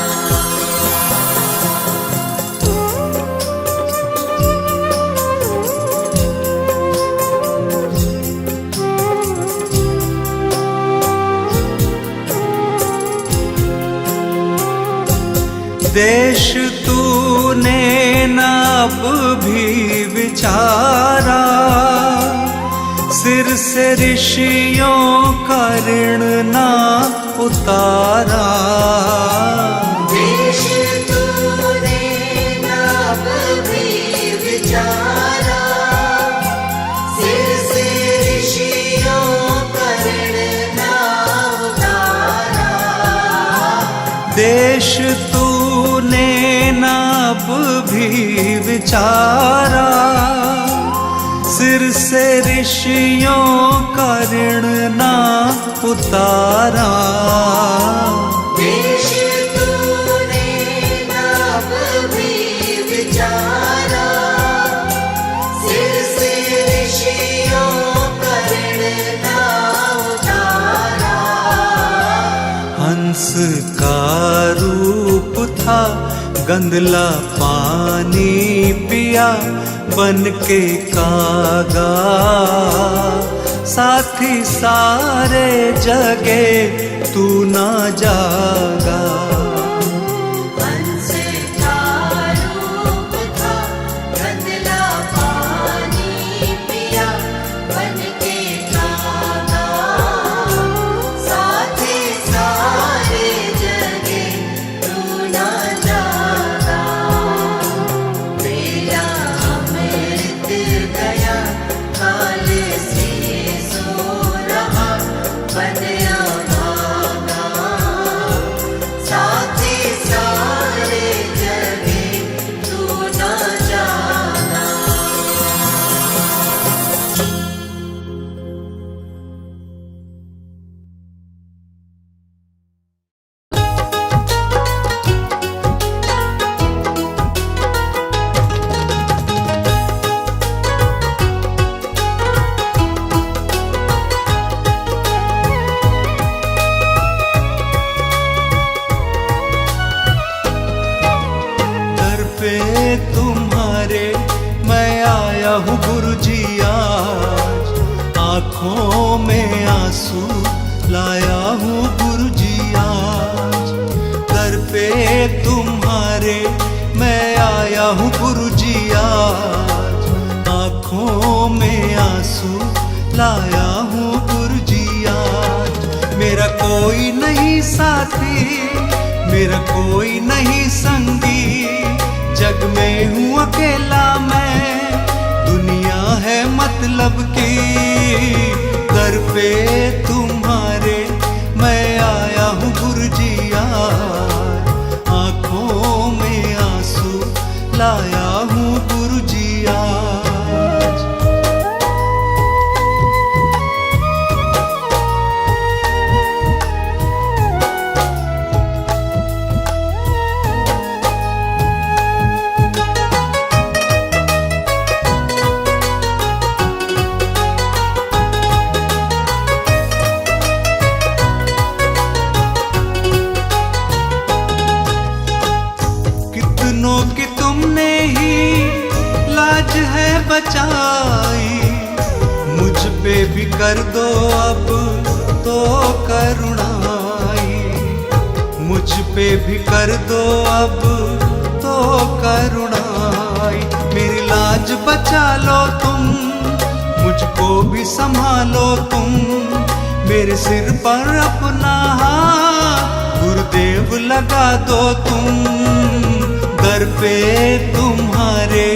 देश तूने न अब भी विचारा, सिर से ऋषियों का ऋण ना उतारा। देश तूने नभ भी विचारा, सिर से ऋषियों का ऋण ना उतारा। देश तूने न अब भी विचारा, सिर से ऋषियों का ऋण ना उतारा। देश तूने नभ भी विचारा, सिर से ऋषियों का ऋण ना उतारा। हंस का रूप था, गंदला पानी पिया, बन के कागा साथी सारे जगे तू ना जागा। हंस का रूप था, गंदला पानी पिया, बन के कागा साथी सारे जगे तू ना जागा। बेलामृत गया काल से सो रहा, बन अभागा साथी सारे जगे तू ना जागा। दर पे तुम्हारे मैं आया हूँ गुरुजी आज, आँखों में आंसू लाया हूँ गुरुजी आज। दर पे तुम्हारे मैं आया हूँ गुरुजी आज, आँखों में आंसू लाया हूँ गुरुजी आज। मेरा कोई नहीं साथी, मेरा कोई नहीं संगी, जग में हूँ अकेला मैं, दुनिया है मतलब की। दर पे तुम्हारे मैं आया हूँ गुरुजी आज, कर दो अब तो करुणाई, मुझ पे भी कर दो अब तो करुणाई। मेरी लाज बचा लो तुम, मुझको भी संभालो तुम, मेरे सिर पर अपना हाथ गुरुदेव लगा दो तुम। दर पे तुम्हारे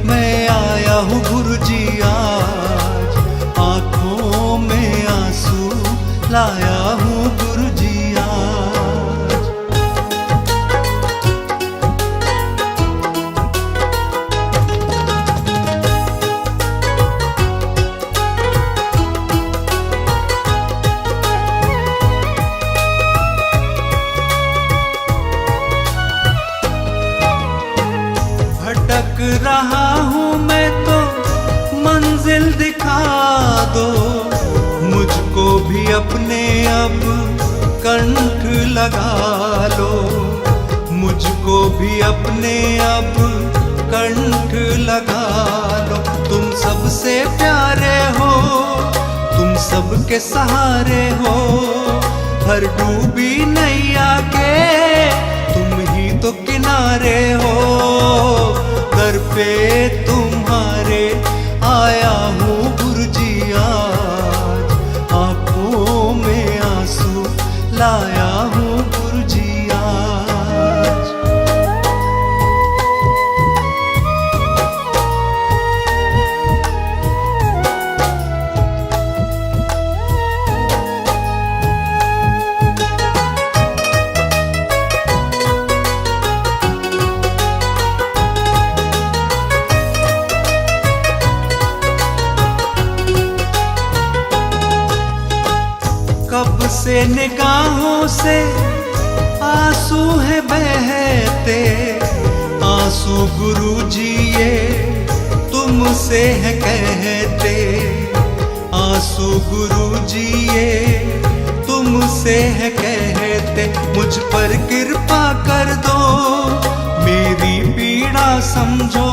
मैं आया हूँ गुरुजी आज, आंखों में आंसू लाया हूँ गुरुजी आज। भटक रहा हूँ मैं तो मंजिल दिखा दो, मुझको भी अपने अब कंठ लगा लो, मुझको भी अपने अब कंठ लगा लो। तुम सबसे प्यारे हो, तुम सबके सहारे हो, हर डूबी नैया के तुम ही तो किनारे हो। दर पे तुम्हारे आया हूँ गुरुजी आज, आंखों में आंसू लाया हूँ गुरुजी आज। कब से निगाहों से आंसू है बहते, आंसू गुरुजी ये तुमसे है कहते, आंसू गुरुजी ये तुमसे है कहते। मुझ पर कृपा कर दो, मेरी पीड़ा समझो,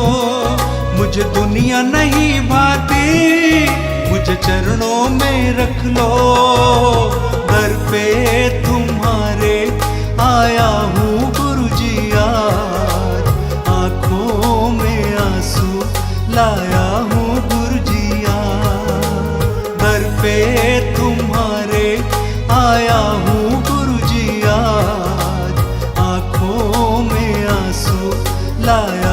मुझे दुनिया नहीं भाती, मुझे चरणों में रख लो। दर पे तुम्हारे आया हूँ गुरुजी आज, आंखों में आंसू लाया हूँ गुरुजी आज। दर पे तुम्हारे आया हूँ गुरुजी आज, आंखों में आंसू लाया